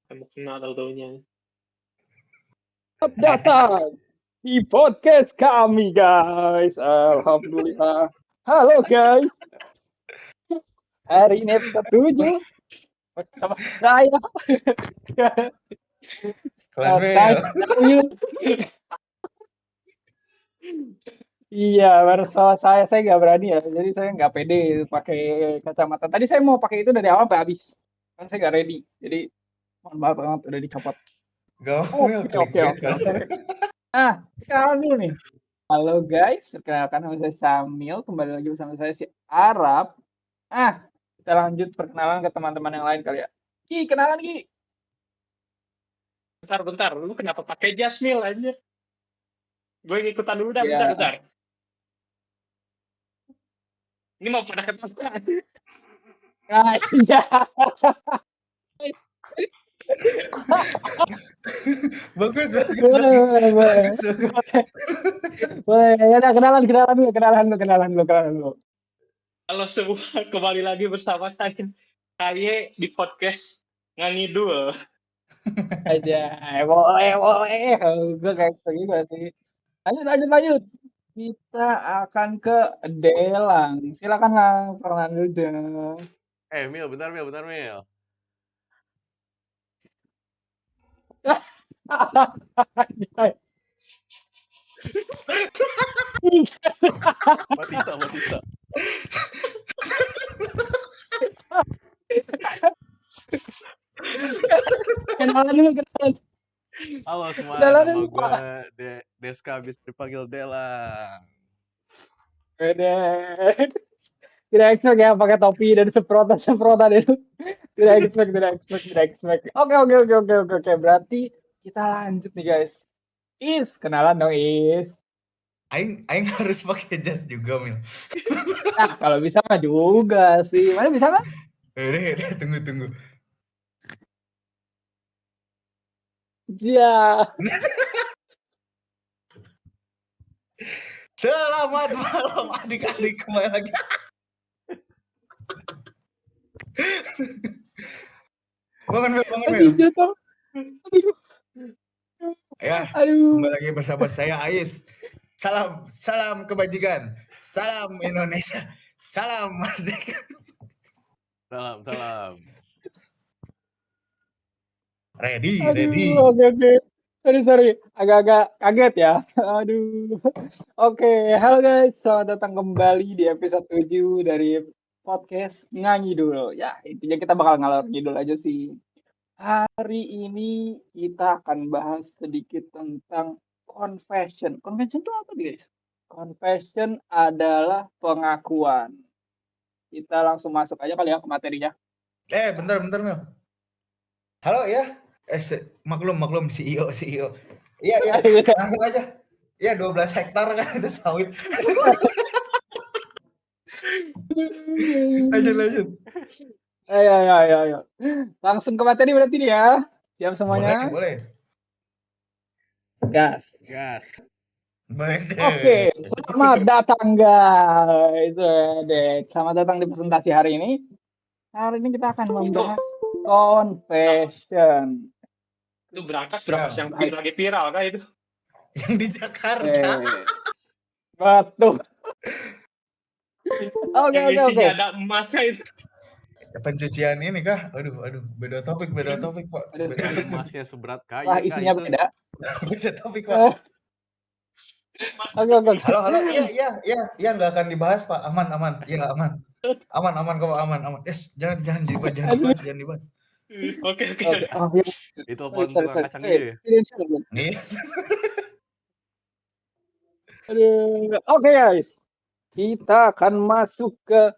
Kamu kenal tahu-taunya. Selamat datang di podcast kami, guys. Alhamdulillah. Halo, guys. Hari ini episode 7 bersama saya. Kelas Nice. Iya, bersama saya nggak berani ya. Jadi saya nggak pede pakai kacamata. Tadi saya mau pakai itu dari awal sampai habis. Kan saya nggak ready. Jadi mohon maaf banget udah dicopot. Oke. Nah, sekarang dulu nih. Halo guys, perkenalkan nama saya Samil, kembali lagi bersama saya si Arab. Kita lanjut perkenalan ke teman-teman yang lain kali ya. Ki, kenalan Ki. Bentar, lu kenapa pakai jas Mil anjir? Gue ikutan dulu dah, Ya. bentar. Ini mau pada ketawa. Iya. Bagus. Boleh, ya kenalan dulu. Halo semua, kembali lagi bersama saya Kaye di podcast Ngangidul. Aja, boleh. Gue kayak gitu sih. Lanjut. Kita akan ke Delang. Silakan lah, perkenalan dulu. Mil, bentar Mil. Batista. Kenalan dulu. Halo semua, Delang nama dulu. gue Deska, bisa dipanggil Delang. Beda. Tidak expect ya pakai topi dan semprotan itu. Tidak expect. Oke. Berarti kita lanjut nih guys. Kenalan dong Is. Aing harus pakai jas juga, Mil. Nah, kalau bisa mah juga sih. Mana bisa mah? Tunggu. Iya. Selamat malam adik-adik, kembali lagi. Bangun Mil. Ya, kembali lagi bersama saya Ais. Salam kebajikan. Salam Indonesia. Salam merdeka. Salam. Ready. Oke. Sorry. Agak kaget ya. Aduh. Oke, halo guys. Selamat datang kembali di episode 7 dari podcast Nyanyi Dulu. Ya, intinya kita bakal ngalor ngidul aja sih. Hari ini kita akan bahas sedikit tentang confession. Confession itu apa guys? Confession adalah pengakuan. Kita langsung masuk aja kali ya ke materinya. Bentar Mil. Halo ya. Maklum CEO. Iya. Langsung aja. Ya 12 hektar kan itu sawit. Lanjut. Ayo. Langsung ke materi berarti nih ya. Siap semuanya? Boleh. Gas. Baik. Oke, selamat datang guys. Selamat datang di presentasi hari ini. Hari ini kita akan membahas confession. Itu berangkas yang lagi viral kan itu? Yang di Jakarta. Betul. Oke. Isinya ada emas kan itu. Pencucian ini kah? Aduh, beda topik Pak. Emasnya seberat kayu. Wah, isinya beda. Beda topik Pak. Oke. Halo. Iya, nggak akan dibahas Pak. Aman. Iya, aman. Aman kok, aman. Yes, jangan dibahas. Oke. Itu apa tukang kacang hijau ya? Oke guys, kita akan masuk ke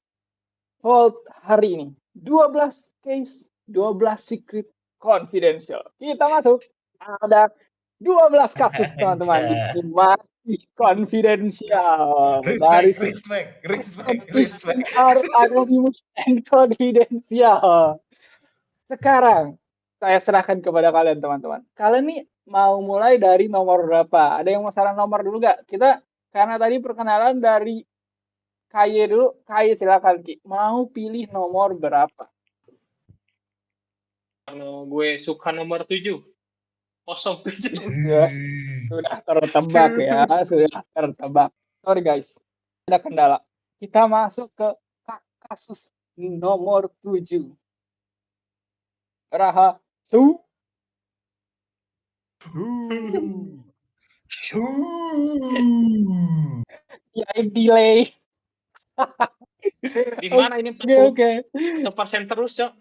Vault hari ini. 12 case, 12 secret confidential. Kita masuk. Ada 12 kasus teman-teman. Ini masih confidential. Respect. Anonymous and confidential. Sekarang saya serahkan kepada kalian teman-teman. Kalian nih mau mulai dari nomor berapa? Ada yang mau saran nomor dulu nggak? Kita karena tadi perkenalan dari Kaye dulu. Kaye silakan Ki. Mau pilih nomor berapa? Karena gue suka nomor 7. 07. Sudah tertebak ya, sudah tertebak. Sorry guys, ada kendala. Kita masuk ke kasus nomor 7. Rahasu. Ya, delay. Di mana ini Oke. 1% terus, Cok?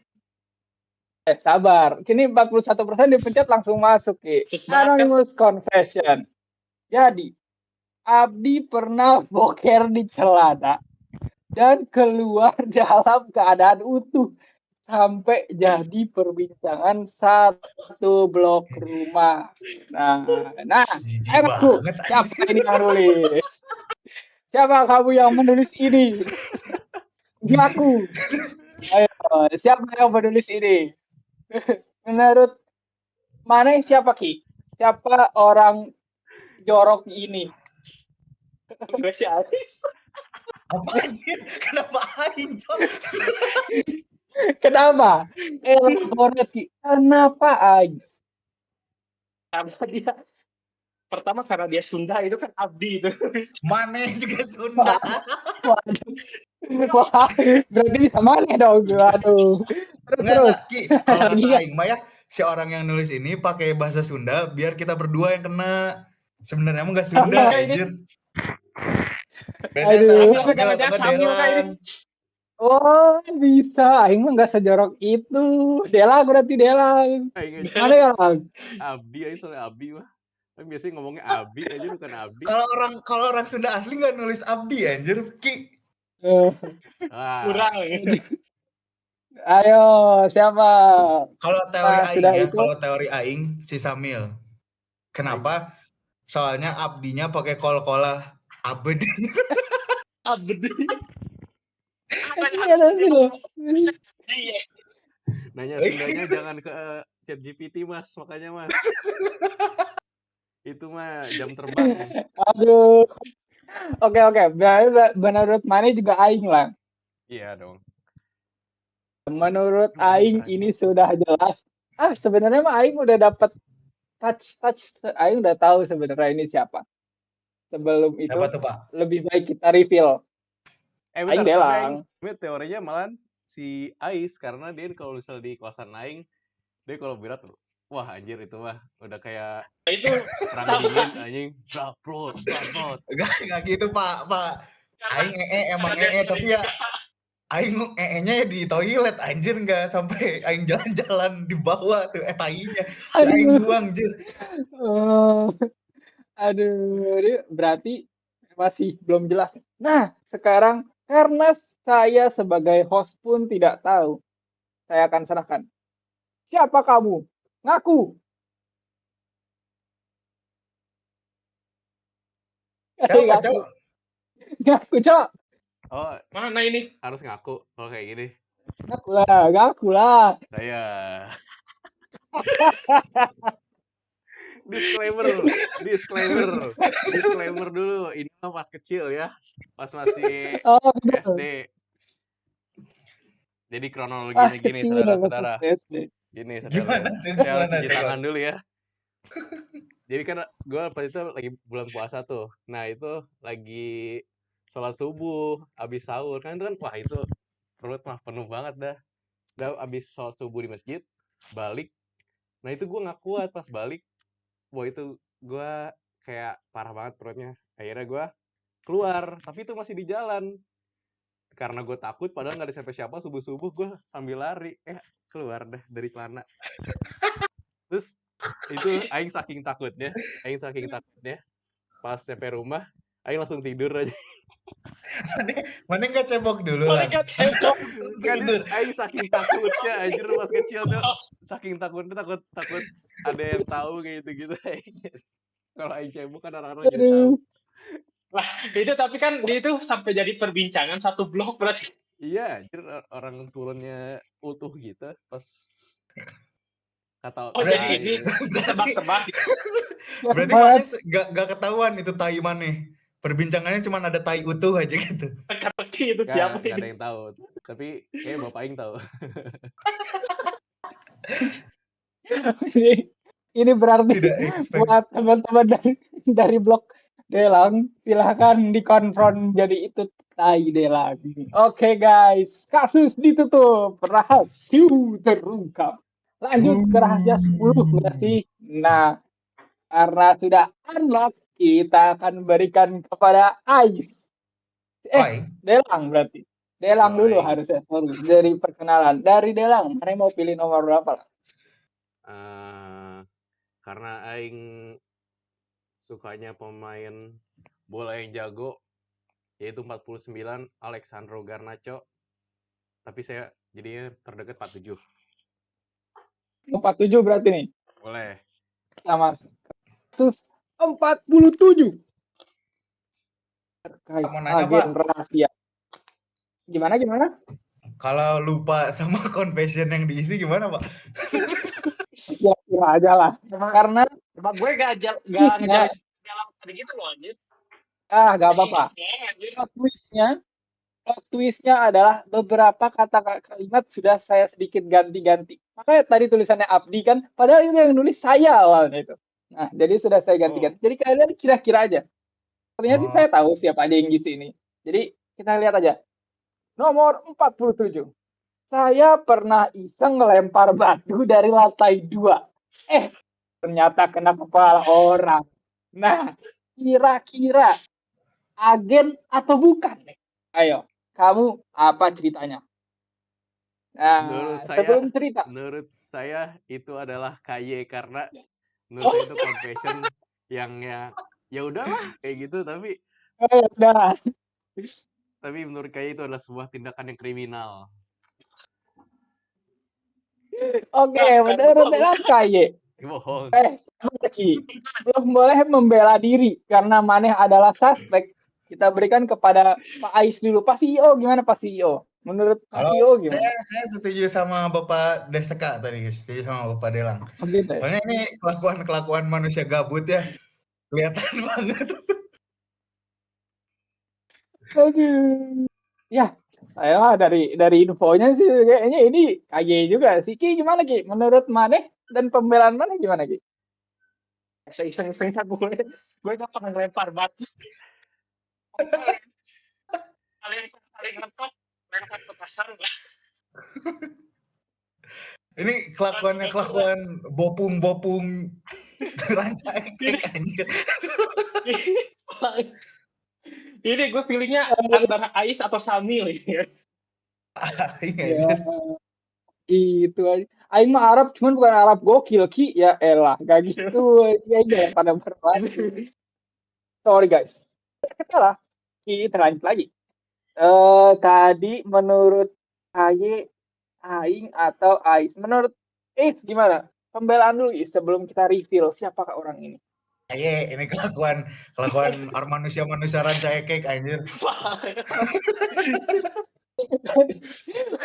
Sabar. Kini 41% dipencet langsung masuk, Ki. Sus banget, kan? Anonymous confession. Jadi, Abdi pernah boker di celana dan keluar dalam keadaan utuh sampai jadi perbincangan satu blok rumah. Nah, Jijik aku banget. siapa ini yang nulis? Siapa kamu yang menulis ini? Aku. Ayo, siapa yang menulis ini? Menurut mana siapa, Ki? Siapa orang jorok ini? Gue sih Aziz. Apa sih? Kenapa aing, Cok? Kenapa? Elaborate, Ki. Kenapa, Ais? Karena dia pertama karena dia Sunda itu kan Abdi itu. Maneh juga Sunda. Waduh. Wah, berarti bisa mana dong? Waduh. Terus. Ki, kalau kata aing mah ya, si orang yang nulis ini pakai bahasa Sunda biar kita berdua yang kena. Sebenarnya emang enggak Sunda, anjir. Aduh. Jangan-jangan Samil kayak ini. Oh, bisa. Aing mah enggak sejorok itu. Dela berarti Dela. Mana ya? Abdi aja soalnya Abdi mah. Kan biasanya ngomongnya Abi aja bukan Abdi. Kalau orang Sunda asli nggak nulis Abdi, anjir, Ki. Kurang. Ayo, siapa? Kalau teori aing si Samil. Kenapa? Soalnya Abdinya pakai kol-kolah Abdi. Abdi. Nanya Sundanya jangan ke ChatGPT, Mas, makanya, Mas. Itu mah jam terbang. Aduh. Oke. Menurut Mane juga aing lah. Iya dong. Menurut aing ini sudah jelas. Sebenarnya mah aing udah dapat touch. Aing udah tahu sebenarnya ini siapa. Sebelum itu Siapa tuh, Pak? lebih baik kita reveal. Aing Delang. Teorinya malah si Ais karena dia kalau misalnya di kawasan Aing, dia kalau berat, wah anjir itu mah udah kayak itu perang dingin anjing, plot. Enggak gitu, Pak. Aing emang tapi ya aing nya di toilet, anjir, enggak sampai aing jalan-jalan di bawah tuh tainya. Aing buang, anjir. Aduh, ini berarti masih belum jelas. Nah, sekarang karena saya sebagai host pun tidak tahu, saya akan serahkan. Siapa kamu? Ngaku. Siapa, Cok? Ngaku, Cok. Oh, mana ini? Harus ngaku kalau kayak gini. Ngaku lah. Saya disclaimer dulu. Ini mah pas kecil ya, pas masih SD. Jadi kronologinya gini, saudara-saudara. Gini, saudara. Saya harus cuci tangan dulu ya. Jadi kan gue pas itu lagi bulan puasa tuh. Nah itu lagi sholat subuh, abis sahur kan wah itu perut mah penuh banget dah. Udah abis sholat subuh di masjid, balik. Nah itu gue nggak kuat pas balik. Wah itu gue kayak parah banget perutnya. Akhirnya gue keluar, tapi itu masih di jalan. Karena gue takut, padahal nggak ada siapa-siapa, subuh-subuh gue sambil lari. Keluar dah dari celana. Terus itu aing saking takutnya pas sampai rumah aing langsung tidur aja. Mana nggak cebok dulu lah. Tidur. Aing saking takutnya anjir pas kecil tuh. Saking takut ada yang tahu kayak gitu. Kalau aing cebok kan orang-orang jadi tahu. Lah, itu tapi kan itu sampai jadi perbincangan satu blok berarti. Iya, anjir orang turunnya utuh gitu pas kata jadi ini tebak-tebak. Berarti mana gak ketahuan itu tai mana. Perbincangannya cuma ada tai utuh aja gitu. Teka-teki itu siapa ini? Gak ada yang tahu. Tapi kayak bapak Aing tahu. Ini berarti Tidak expect. buat teman-teman dari blog Delang, silahkan dikonfront jadi itu tai Delang. Oke guys, kasus ditutup, rahasia terungkap. Lanjut ke rahasia 10 nggak sih? Nah, karena sudah unlock, kita akan berikan kepada Ais. Delang berarti. Delang dulu harusnya, sorry. Dari perkenalan. Dari Delang, mana mau pilih nomor berapa lah? Karena aing sukanya pemain bola yang jago, yaitu 49 Alexandro Garnacho. Tapi saya jadinya terdekat 47. 47 berarti nih. Boleh. Sama kasus 47. Terkait agen rahasia. Gimana? Kalau lupa sama confession yang diisi gimana, Pak? Ya, kira aja lah. Karena gue gak ngejelas tadi gitu loh anjir. Gak apa-apa. Twistnya adalah beberapa kata kalimat sudah saya sedikit ganti-ganti. Makanya tadi tulisannya Abdi kan, padahal ini yang nulis saya awalnya itu. Nah, jadi sudah saya ganti-ganti. Jadi kalian kira-kira aja. Ternyata saya tahu siapa aja yang ngisi ini. Jadi kita lihat aja. Nomor 47. Saya pernah iseng ngelempar batu dari lantai 2. Ternyata kena kepala orang. Nah, kira-kira agen atau bukan nih? Ayo, kamu apa ceritanya? Nah, sebelum cerita. Menurut saya itu adalah KY karena menurut saya itu confession yang ya udahlah kayak gitu, tapi udah. Tapi menurut KY itu adalah sebuah tindakan yang kriminal. Oke, menurut KY. Bohong. Belum boleh membela diri karena Maneh adalah suspek. Kita berikan kepada Pak Ais dulu. Pak CEO gimana Pak CEO? Menurut Pak CEO gimana? Saya setuju sama Bapak Desteka tadi, setuju sama Bapak Delang. Gitu ya? Soalnya ini kelakuan manusia gabut ya, kelihatan banget. Aduh. Ya, saya dari infonya sih kayaknya ini KG juga sih. Ki gimana Ki? Menurut Maneh dan pembelaan Maneh gimana Ki? Seiseng-isengnya gue gak pernah ngelempar batu. Paling mentok lempar ke pasar lah. Ini kelakuan bopung rancang anjir. Ini gue feelingnya antara Ais atau Samil ya. Itu aja. Aing mah Arab, cuman bukan Arab gokil Ki. Ya elah, gak gitu. Ya pada berbalik. Sorry guys. Kita lanjut lagi. Tadi menurut Aing atau Ais. Menurut Ais gimana? Pembelaan dulu sebelum kita reveal siapakah orang ini. Ini kelakuan manusia rancaekek anjir.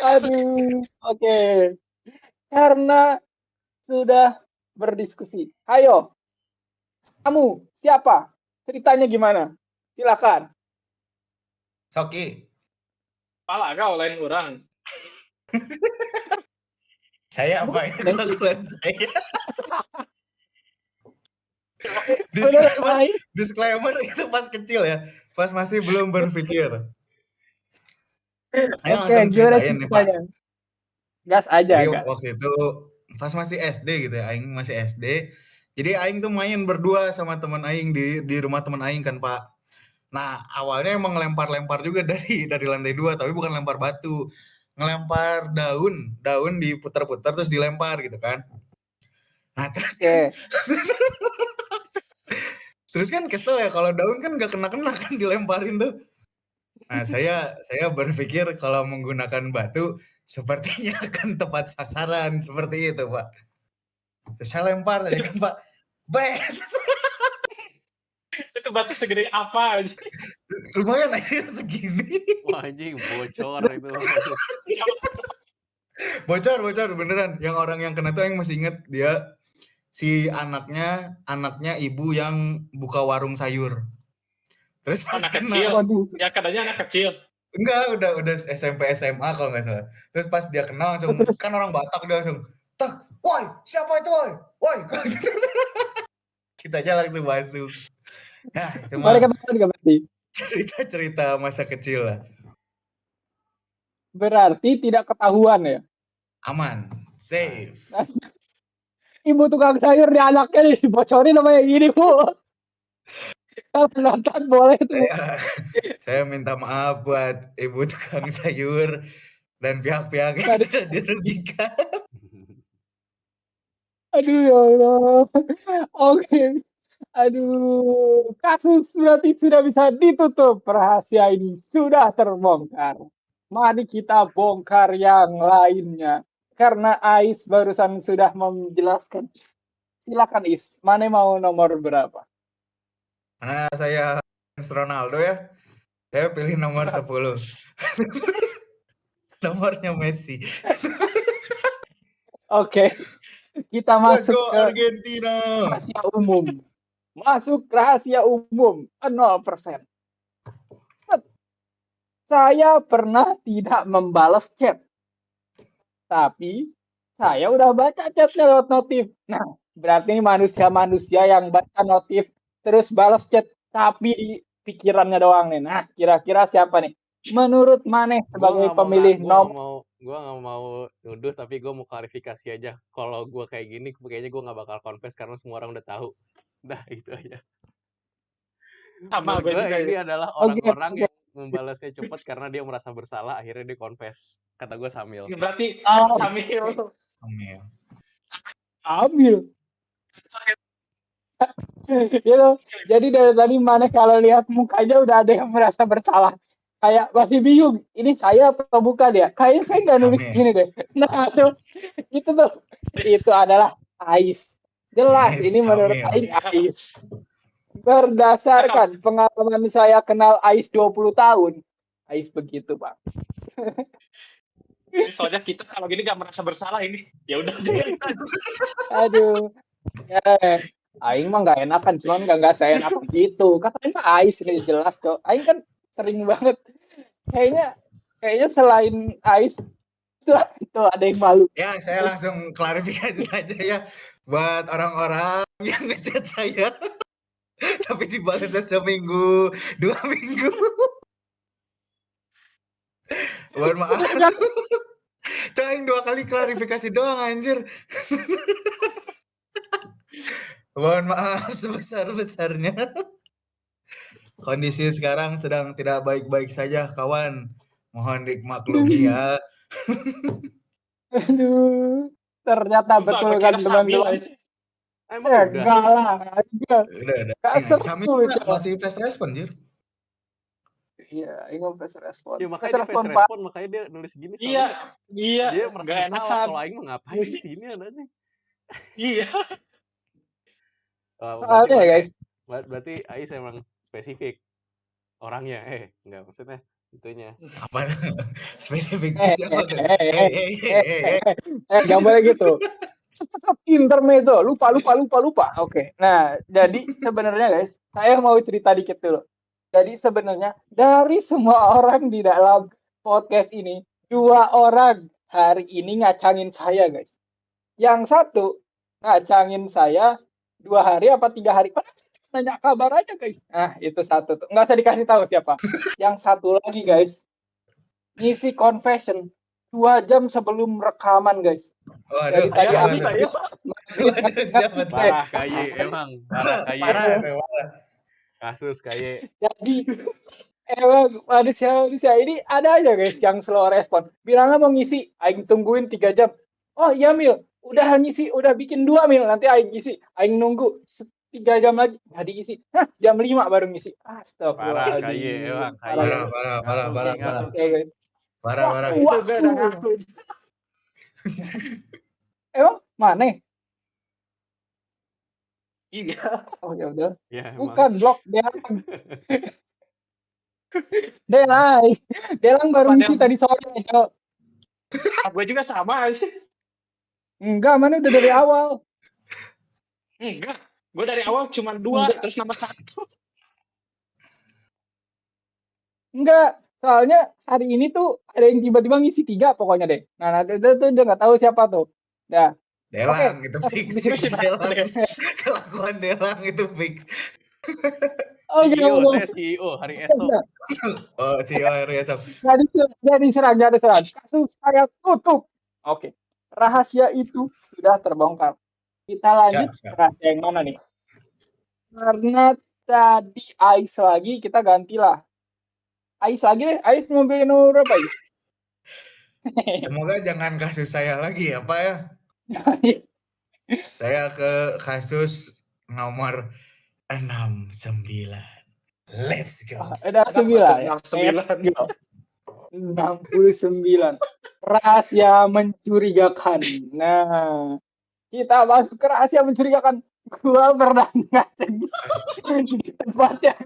Aduh, oke. Karena sudah berdiskusi. Ayo. Kamu siapa? Ceritanya gimana? Silakan. Soki. Pala kau lain orang. Saya apa ya kelakuan saya? Disclaimer itu pas kecil ya, pas masih belum berpikir. Ayo langsung ceritain nih Pak. Gas aja. Jadi waktu itu pas masih SD gitu ya, Aing masih SD. Jadi Aing tuh main berdua sama teman Aing di rumah teman Aing kan Pak. Nah awalnya emang lempar-lempar juga dari lantai 2, tapi bukan lempar batu, ngelempar daun diputar-putar terus dilempar gitu kan. Nah terus terus kan kesel ya kalau daun kan nggak kena kan dilemparin tuh. Nah saya berpikir kalau menggunakan batu sepertinya akan tepat sasaran seperti itu Pak. Terus saya lempar aja kan Pak. Bet. Itu batu segede apa aja? Lumayan aja segini. Wah anjing bocor itu. Bocor beneran. Yang orang yang kena tuh yang masih inget dia si anaknya ibu yang buka warung sayur. Terus anak kecil. Ya katanya anak kecil. Enggak, udah SMP SMA kalau nggak salah. Terus pas dia kenal langsung kan orang Batak dia langsung tak woi siapa itu woi kita aja langsung masuk. Nah itu mah Mereka tahu nggak berarti? cerita masa kecil lah. Berarti tidak ketahuan ya? Aman, safe. Ibu tukang sayur di anaknya dibocorin namanya gini Bu. Kalau nonton boleh tuh. Saya minta maaf buat ibu tukang sayur dan pihak-pihak yang sudah dirugikan. Aduh ya Allah. Oke. Aduh, kasus berarti sudah bisa ditutup. Rahasia ini sudah terbongkar. Mari kita bongkar yang lainnya. Karena Ais barusan sudah menjelaskan. Silakan Is, mana mau nomor berapa? Karena saya Ronaldo ya, saya pilih nomor 10. Nomornya Messi. Oke, kita masuk ke Argentina. rahasia umum. Masuk rahasia umum 0%. Saya pernah tidak membalas chat. Tapi saya udah baca chatnya lewat notif. Nah, berarti ini manusia-manusia yang baca notif terus balas chat tapi di pikirannya doang nih. Nah, kira-kira siapa nih? Menurut Maneh sebagai pemilih nomor, gue nggak mau nuduh, tapi gue mau klarifikasi aja. Kalau gue kayak gini, kayaknya gue nggak bakal confess karena semua orang udah tahu. Nah, itu aja. Sama gue juga ini ya. adalah orang-orang yang membalasnya cepat karena dia merasa bersalah, akhirnya dia confess. Kata gue Samil. Berarti Samil. Ambil. Gitu. Jadi dari tadi Maneh kalau lihat mukanya udah ada yang merasa bersalah. Kayak masih bingung, ini saya atau bukan ya? Kayaknya saya nggak nulis gini deh. Nah, itu adalah Ais. Jelas, ini menurut Ais. Berdasarkan pengalaman saya kenal Ais 20 tahun. Ais begitu, Pak. Soalnya kita kalau gini gak merasa bersalah ini. Ya udah. Aduh. Aing mah nggak enakan, cuman nggak saya enakan gitu. Katanya Ais nih jelas kok. Aing kan sering banget. Kayaknya selain Ais itu ada yang malu. Ya, saya langsung klarifikasi saja ya buat orang-orang yang ngechat saya. Tapi dibalasnya seminggu, 2 minggu. Mohon maaf. Aing 2 kali klarifikasi doang anjir. Mohon maaf sebesar-besarnya. Kondisi sekarang sedang tidak baik-baik saja, kawan. Mohon dimaklumi ya. Aduh, ternyata betul kan teman-teman. Emang enggak lah. Udah. Samil masih fast respon, Jir. Iya, ini fast respon. Ya, makanya dia fast respon, makanya dia nulis gini. Iya. Dia merasa salah. Kalau Aing mah ngapain di sini anaknya. Iya. Soalnya ya guys. Berarti Ais emang spesifik orangnya. Enggak, maksudnya itunya. Apa? Spesifik siapa tuh? Jangan boleh gitu. Intermezzo, lupa. Oke. Nah, jadi sebenarnya guys, saya mau cerita dikit dulu. Jadi sebenarnya dari semua orang di dalam podcast ini, 2 orang hari ini ngacangin saya guys. Yang satu ngacangin saya 2 hari apa 3 hari. Nanya kabar aja guys. Nah, itu satu tuh. Nggak usah dikasih tahu siapa. Yang satu lagi guys, ngisi confession 2 jam sebelum rekaman guys. Waduh, parah kaye emang, parah. Kasus kaye. Jadi emang manusia ini ada aja guys yang slow respon. Bilangnya mau ngisi, aing tungguin 3 jam. Oh iya Mil, udah ngisi, udah bikin 2 Mil, nanti aing ngisi. Aing nunggu 3 jam lagi, nggak diisi. Jam 5 baru ngisi. Parah kaye emang. Parah. Emang mana? Iya. Oh ya udah. Ya, bukan blok Delang baru ngisi tadi sore. Gue juga sama sih. Enggak, mana udah dari awal. Enggak. Gue dari awal cuma 2, terus nama 1. Enggak, soalnya hari ini tuh ada yang tiba-tiba ngisi 3 pokoknya deh. Nah, nanti itu udah nggak tahu siapa tuh. Nah, Delang itu fix. Diskusi Delang. Kelakuan Delang itu fix. CEO, saya CEO hari esok. Oh, CEO hari esok. Jadi serang. Kasus saya tutup. Oke. Rahasia itu sudah terbongkar. Kita lanjut ke rahasia yang mana nih? Karena tadi Ais lagi, kita gantilah. Ais lagi deh. Ais mau pilih nomor berapa, Ais? Semoga jangan kasus saya lagi ya, Pak ya. Saya ke kasus nomor 69. Let's go. Ada 9 ya? 69. Rahasia mencurigakan. Nah, kita masuk ke rahasia mencurigakan. Gua pernah ngaceng di tempat yang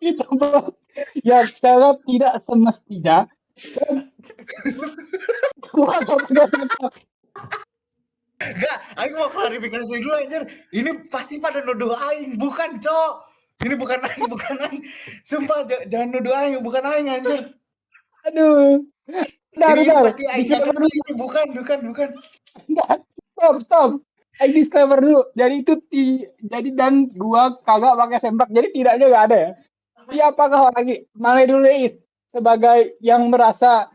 di tempat yang sangat tidak semestinya. Gua Enggak, Aing mau klarifikasi dulu anjir. Ini pasti pada nuduh Aing, bukan, Cok. Ini bukan Aing. Sumpah jangan nuduh Aing, bukan Aing anjir. Aduh. Ini pasti Aing ini bukan. Enggak. Stop. Aing disclaimer dulu. Jadi dan gua kagak pakai sempak. Jadi tidaknya enggak ada ya. Tapi apakah lagi mana dulu Is sebagai yang merasa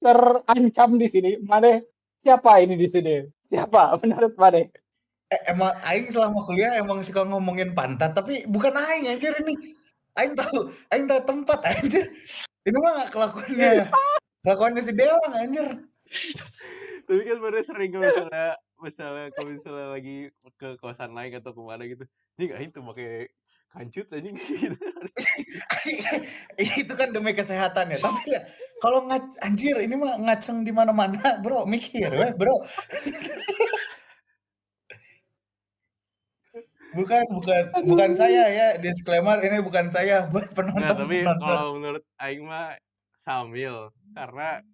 terancam di sini? Mana siapa ini di sini? Siapa menurut Mane? Emang Aing selama kuliah emang suka ngomongin pantat, tapi bukan Aing anjir ini. Aing tahu tempat anjir. Ini mah kelakuannya si Delang anjir. Tapi kan pada sering misalnya kalau misalnya lagi ke kosan lain atau kemana gitu, ini Aing tuh pakai kancut aja gitu. Itu kan demi kesehatan ya, tapi ya kalau anjir ini mah ngaceng di mana-mana, bro, mikir bro. Bukan saya ya, disclaimer ini bukan saya buat penonton. Nah, tapi kalau menurut Aing mah Samil, karena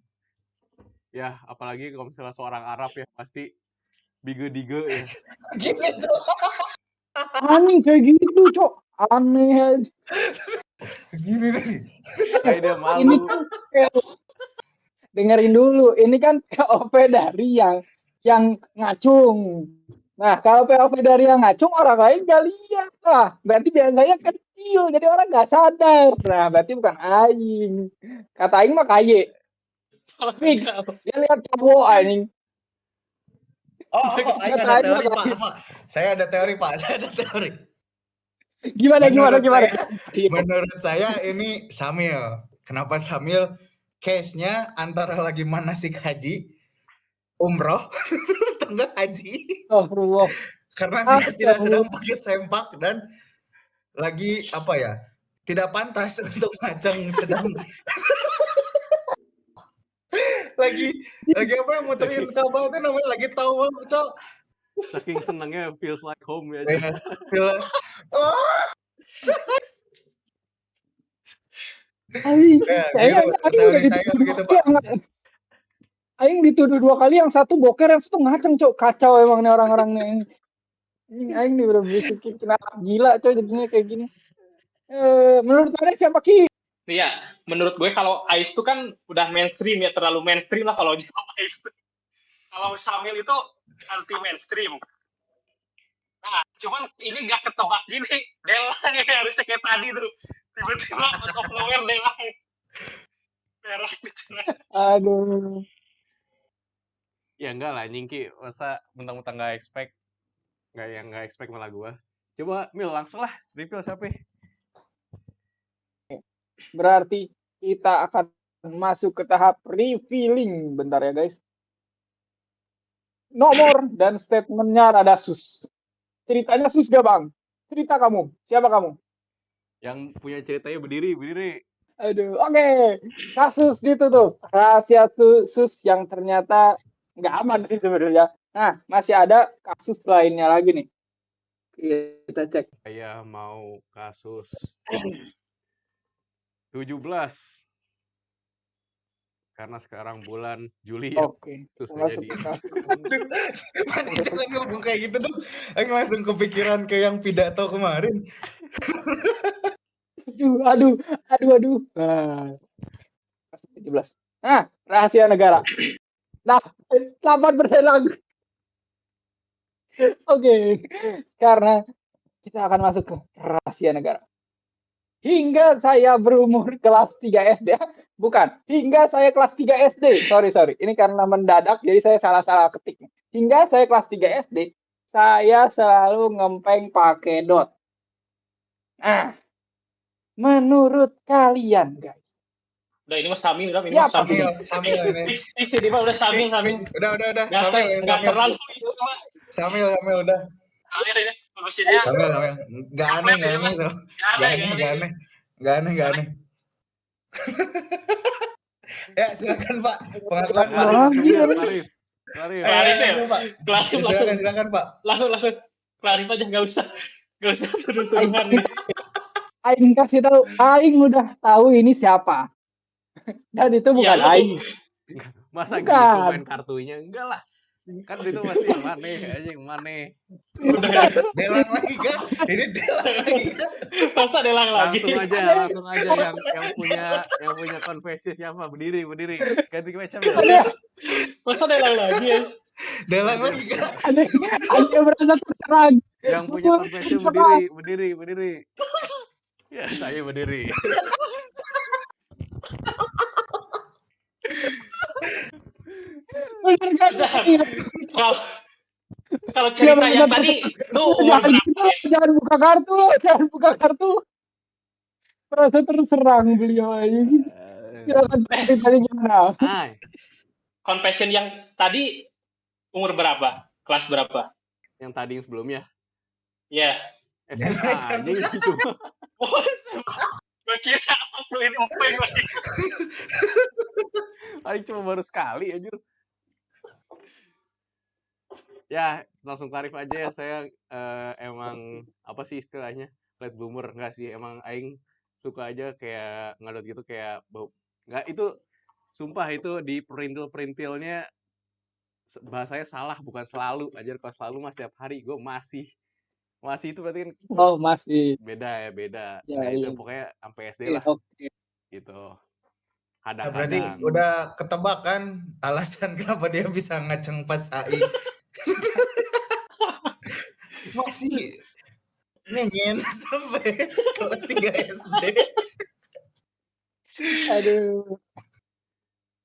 ya apalagi kalau misalnya seorang Arab ya pasti bige-dige ya. Gitu. Aneh kayak gitu, Cok. Aneh. Gini nih. Kayak dia malu. Ini kan dengerin dulu. Ini kan POV dari yang ngacung. Nah, kalau POV dari yang ngacung orang lain nggak lihat. Nah, berarti biasanya kecil, jadi orang nggak sadar. Nah, berarti bukan Aing. Kata Aing mah kaye. Fix. Dia lihat cowok Aing. Aing ada teori, Pak. Saya ada teori. Gimana? Menurut saya ini Samil. Kenapa Samil? Case-nya antara lagi manasik haji, umroh, tengah haji. Oh, karena dia tidak sedang pakai sempak dan lagi apa ya? Tidak pantas untuk ngaceng sedang lagi apa yang muterin kabel itu namanya lagi tahu, Cok. Saking senangnya feels like home ya. Aing dituduh 2 kali, yang satu boker, yang satu ngaceng, Cok. Kacau emang nih orang-orang nih. Aing nih bener-bener kenapa gila, Cok, jadinya kayak gini. Menurut kalian siapa Ki? Iya, menurut gue kalau Ais itu kan udah mainstream ya, terlalu mainstream lah kalau jawab Ais itu. Kalau Samil itu anti mainstream. Nah, cuman ini gak ketebak gini. Delang yang harusnya kayak tadi tuh. Tiba-tiba out of nowhere Delang. Merah gitu. Aduh. Ya enggak lah, Nyingki. Masa mentang-mentang gak expect. Gak expect malah gua. Coba, Mil, langsung lah. Reveal siapa? Berarti kita akan masuk ke tahap revealing. Bentar ya, guys. Nomor dan statementnya rada sus. Ceritanya sus gak, Bang? Cerita kamu. Siapa kamu? Yang punya ceritanya berdiri. Aduh, oke. Kasus ditutup. Rahasia sus yang ternyata nggak aman sih sebenarnya. Nah, masih ada kasus lainnya lagi nih. Kita cek. Saya mau kasus 17. Karena sekarang bulan Juli ya. Oke. Terus Masuk jadi. Jangan ngomong kayak gitu dong. Aku langsung kepikiran kayak yang pidato kemarin. Aduh. Nah, 17. Nah, rahasia negara. Nah, 8% lagi. Oke, karena kita akan masuk ke rahasia negara. Hingga saya berumur kelas 3 SD. Bukan, hingga saya kelas 3 SD. Sorry. Ini karena mendadak, jadi saya salah ketik. Hingga saya kelas 3 SD, saya selalu ngempeng pakai dot. Nah, menurut kalian, guys. Udah ini mah Samil, ini Siapa? mah Samil. Samil ini. Ini mah udah Samil. Udah. Enggak terlalu itu mah. Samil udah. Samil ini mesinnya. Samil. Enggak aneh tuh. Enggak aneh. Ya, silakan Pak. Pengakuan Pak. Clarif. Silakan Pak. Langsung. Clarif aja, enggak usah tuduh-tuduhan nih. Aing kasih tahu, Aing udah tahu ini siapa. Dan itu bukan Aing. Masa gitu main kartunya? Enggak lah. Kan itu masih yang maneh. Delang lagi kan? Ini delang lagi kan? Masa delang lagi? Langsung aja yang punya konfesi siapa? Berdiri. Ganti macam ya. Masa delang lagi ya? Delang lagi kan? Ada merasa terserang. Yang punya konfesi berdiri. Ya, saya berdiri. Bener kan? Kalau cerita yang tadi, lu umur berapa? Jangan buka kartu. Merasa terserang beliau ini. Silakan ceritanya gimana? Confession yang tadi umur berapa? Kelas berapa? Yang tadi yang sebelumnya? Iya. SMA gitu. Gue kira lu ini empeng lagi. Aing cuma baru sekali anjir. Ya, langsung Clarif aja ya. Saya emang apa sih istilahnya? Late bloomer enggak sih? Emang aing suka aja kayak ngadot gitu kayak enggak itu sumpah itu di perintil-perintilnya bahasanya salah, bukan selalu. Anjir, kalau selalu mah setiap hari gue masih itu berarti kan masih beda. Ya, nah itu iya. pokoknya sampai SD lah. Oke. Gitu. Berarti udah ketebak kan alasan kenapa dia bisa ngaceng pas AI. Masih nyanyiin sampai kelas 3 SD.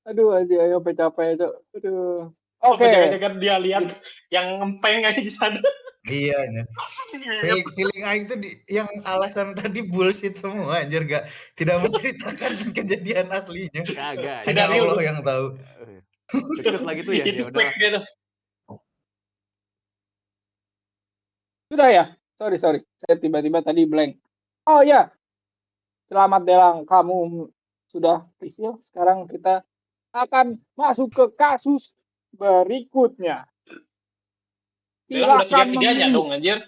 Aduh aja capek itu. Aduh. Oke. Jangan dia lihat yang ngempeng aja di sana. Iya. Feeling aing tuh yang alasan tadi bullshit semua anjir, tidak menceritakan kejadian aslinya. Kagak. Hanya Allah yang tahu. Deket lagi tuh ya. Itu fake gitu. Sudah ya? Sorry. Saya tiba-tiba tadi blank. Oh ya. Selamat Delang, kamu sudah reveal. Sekarang kita akan masuk ke kasus berikutnya. Delang udah 3-3-nya dong anjir.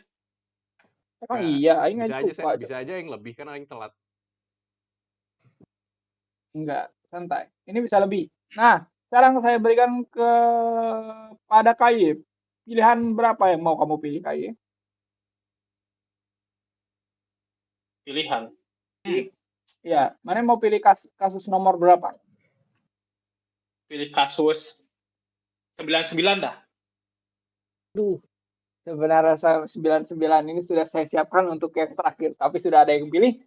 Emang iya, aing bisa aja yang lebih kan aing telat. Enggak, santai. Ini bisa lebih. Nah, sekarang saya berikan kepada KY. Pilihan berapa yang mau kamu pilih, KY? Pilihan. Ya, mana mau pilih kasus nomor berapa? Pilih kasus 99 dah. Duh, sebenarnya 99 ini sudah saya siapkan untuk yang terakhir, tapi sudah ada yang pilih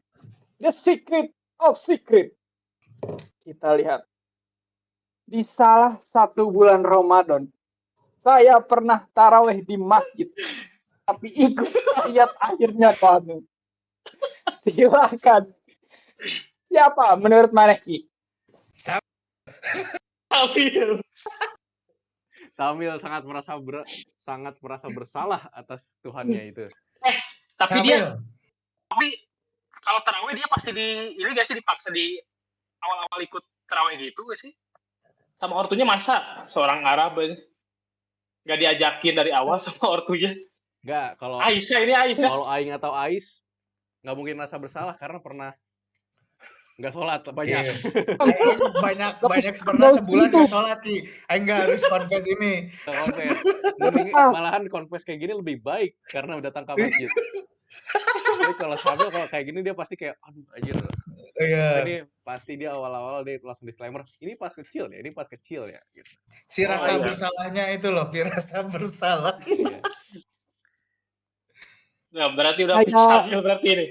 The Secret of Secret. Kita lihat. Di salah satu bulan Ramadan, saya pernah taraweh di masjid, tapi ikut ayat akhirnya kamu. Silakan. Siapa menurut Maneki? Samil sangat merasa bersalah atas Tuhannya itu. Tapi kalau tarawih dia pasti dipaksa di awal-awal ikut tarawih gitu gak sih? Sama ortunya masa seorang Arab aja nggak diajakin dari awal sama ortunya? Enggak, kalau Aisyah. Kalau Aing atau Ais nggak mungkin merasa bersalah karena pernah nggak sholat banyak. banyak pernah sebulan nggak sholat sih. Aing nggak harus confess ini. Malahan confess kayak gini lebih baik karena udah datang ke masjid. Tapi kalau Samil kalau kayak gini dia pasti kayak aduh anjir Iya. Ini pasti dia awal-awal dia langsung disclaimer, ini pas kecil ya gitu. Si rasa bersalahnya itu loh, rasa bersalah. Iya. Nah, berarti udah pecah berarti ini.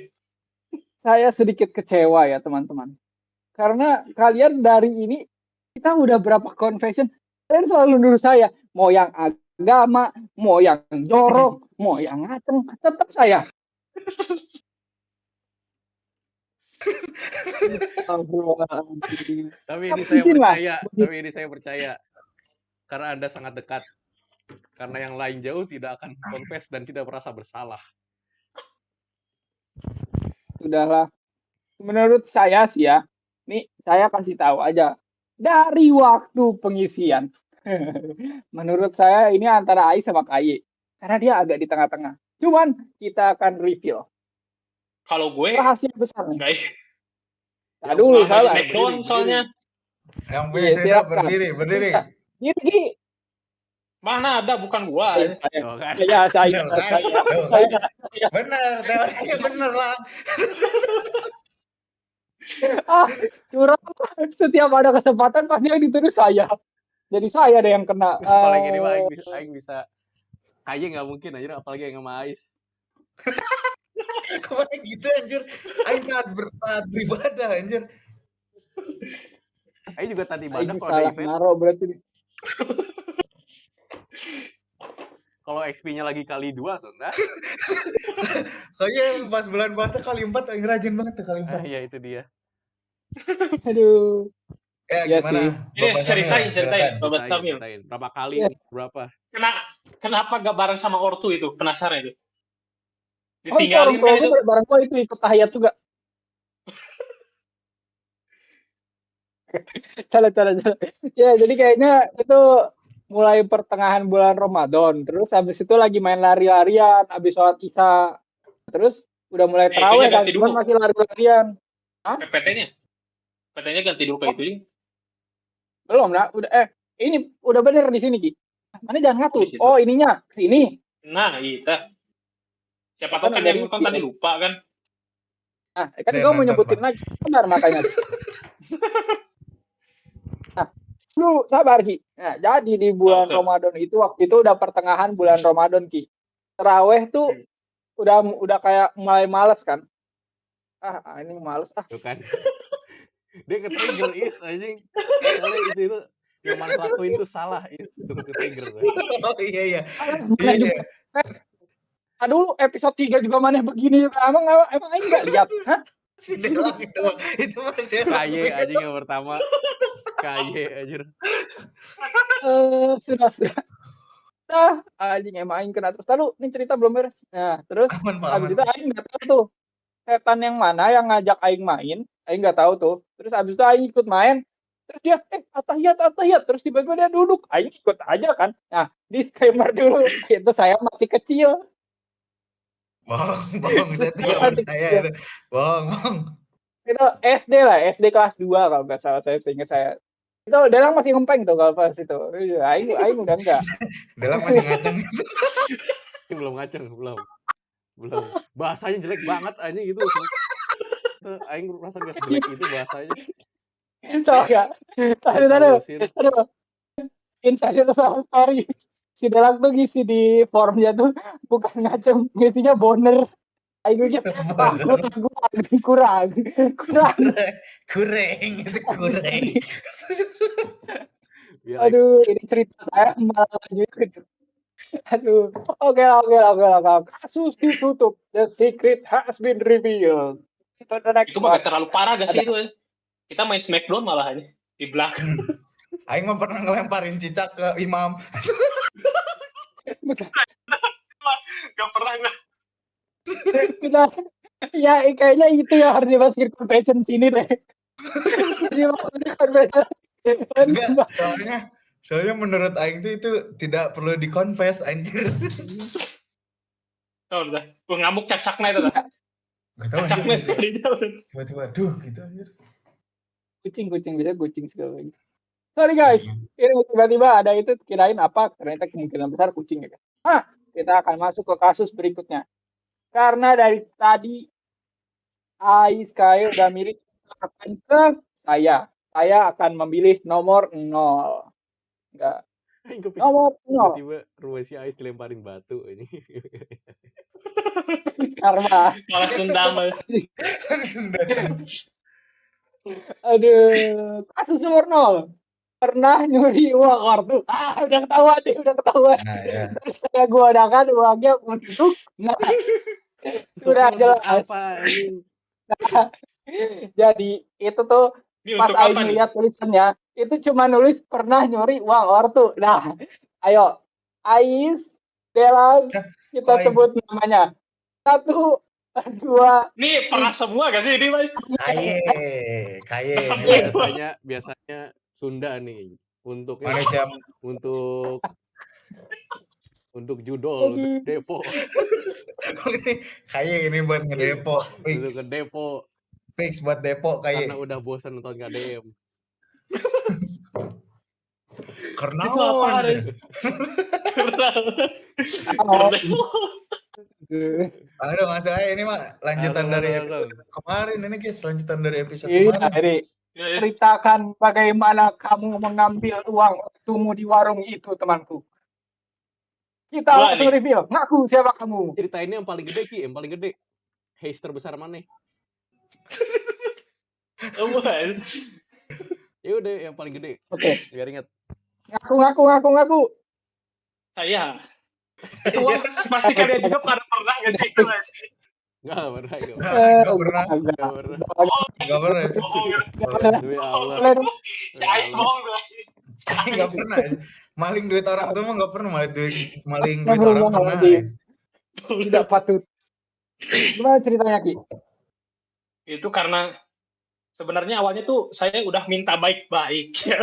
Saya sedikit kecewa ya teman-teman. Karena kalian dari ini kita udah berapa confession, kalian selalu nuduh saya mau yang agama, mau yang jorok, mau yang ngaceng, tetap saya. Tapi ini saya percaya. Karena Anda sangat dekat. Karena yang lain jauh tidak akan confess dan tidak merasa bersalah. Sudahlah. Menurut saya sih ya, nih saya kasih tahu aja. Dari waktu pengisian. Menurut saya ini antara Ai sama KY. Karena dia agak di tengah-tengah. Cuman kita akan reveal. Kalau gue rahasia besar nih. Guys. Nah, dulu salah. Smackdown soalnya. Yang punya cerita berdiri. Gini. Mana ada, bukan gua. Saya. Benar, teorinya benar lah. Curang. Setiap ada kesempatan pasti yang dituduh saya. Jadi saya ada yang kena. Apalagi ini mah Aing bisa. Kayaknya nggak mungkin anjir, apalagi yang sama Ais. Kemarin gitu anjir. Aing taat beribadah anjir. Aing juga tadi ibadah kalau ada event. Naro berarti. Kalau XP-nya lagi kali 2 tuh, nah. Kayaknya pas bulan puasa kali 4 Aing rajin banget tuh kali 4. Iya itu dia. Aduh. Gimana? Ini ceritain Bapak Samil. Berapa kali? Berapa? Kenapa gak bareng sama ortu itu? Penasaran itu. Ditinggalin kan itu? Bareng gua itu ikut tahiyat juga. Salah. Ya, jadi kayaknya itu mulai pertengahan bulan Ramadan. Terus habis itu lagi main lari-larian, habis sholat Isya. Terus udah mulai tarawih kan, cuman masih lari-larian. PT-nya ganti dulu kayak itu. Belum lah, ini udah bener di sini, Ki. Mana jangan ngatur. Oh, ininya ke sini. Nah, iya. Siapa tahu kan yang nonton tadi lupa kan. Nah, kan gue mau nyebutin lagi. Benar makanya. Nah, lu sabar, Ki. Nah, jadi di bulan Ramadan itu, waktu itu udah pertengahan bulan Ramadan, Ki. Taraweh tuh udah kayak mulai males kan. Ini males Tuh kan. Dia ke-trigger anjing. Soalnya itu yang Mas lakuin itu salah, itu ke-trigger. Oh iya. Aduh, episode 3 juga mana begini. Emang Aing nggak lihat? Hah? Si Delang itu mah dia. KY anjing yang pertama. KY anjir. Sudah. Anjing emang Aing kena terus. Lalu ini cerita belum beres. Nah, terus habis itu Aing nggak tahu tuh setan yang mana yang ngajak Aing main. Aing nggak tahu tuh. Terus habis itu Aing ikut main. Terus dia atahiyat. Terus tiba-tiba dia duduk. Aing ikut aja kan. Nah, disclaimer dulu. Itu saya masih kecil. Bohong, saya tidak percaya itu. Bohong. Itu SD lah, SD kelas 2 kalau nggak salah, saya seingat saya. Itu Delang masih ngempeng tuh kalau pas itu. Aing udah enggak. Delang masih ngaceng. Belum ngaceng, belum. Bahasanya jelek banget anjing itu. Aing rasa enggak sejelek itu bahasanya. Tahu enggak? Aduh. Insider story. Si Delang tuh ngisi di forumnya tuh bukan ngaceng, ngisinya boner. Aing gitu, kurang. Aduh, ini cerita saya malah lanjut. Aduh, oke. Kasus ditutup. The secret has been revealed. Itu gak terlalu parah gak sih itu? Kita main Smackdown malah aja di belakang. Aing mah pernah ngelemparin cicak ke imam. Gak pernah gue. Ya kayaknya itu ya harus dimasukin convention sini deh. Enggak, soalnya menurut Aing itu tidak perlu dikonfes anjir. Oh udah, gue ngamuk cak-caknya itu dah. Gak tau anjir. Tiba-tiba aduh gitu anjir. Kucing bisa kucing segala lagi. Sorry guys, ini tiba-tiba ada itu, kirain apa? Ternyata kemungkinan besar kucing ya. Kita akan masuk ke kasus berikutnya. Karena dari tadi Ais kayak udah mirip akan ke saya. Saya akan memilih nomor 0. Enggak. Nomor 0. Tiba-tiba rumah si Ais dilemparin batu ini. Karma. Malas dendam. Langsung datang. Aduh, kasus nomor 0. Pernah nyuri uang kartu. Udah ketahuan deh, udah ketahuan. Nah, ya. Saya gunakan uangnya untuk sudah jelas. Apa ini? Jadi itu tuh Ini pas untuk Aing apa nih? lihat tulisannya, itu cuma nulis pernah nyuri uang ortu. Nah, ayo Ais, Dela, kita Aing. sebut namanya. 1, 2. Ini pernah semua gak sih ini, Mas? Kaye. Biasanya Sunda nih untuknya Manusia untuk judol, untuk depo. Kaye ini buat ngedepo. Untuk ke depo. Fix buat depo kaye. Karena udah bosan nonton KDM. Karena Itu apa? Aduh, masalahnya ini mah lanjutan dari episode kemarin ini guys, lanjutan dari episode kemarin. Jadi ceritakan bagaimana kamu mengambil uang waktumu di warung itu, temanku. Kita langsung reveal. Ngaku siapa kamu? Cerita ini yang paling gede, Ki, yang paling gede. Haze terbesar mana? Ya udah, yang paling gede. Oke. Biar ingat. Ngaku. Saya. Pasti kalian juga pada pernah nggak sih itu? Nggak pernah. Demi Allah. Si Ais bohong gue. Nggak pernah. Maling duit orang tuh mah nggak pernah. Maling duit orang pernah. Tidak patut. Gimana ceritanya, Ki? Itu karena sebenarnya awalnya tuh saya udah minta baik-baik ya.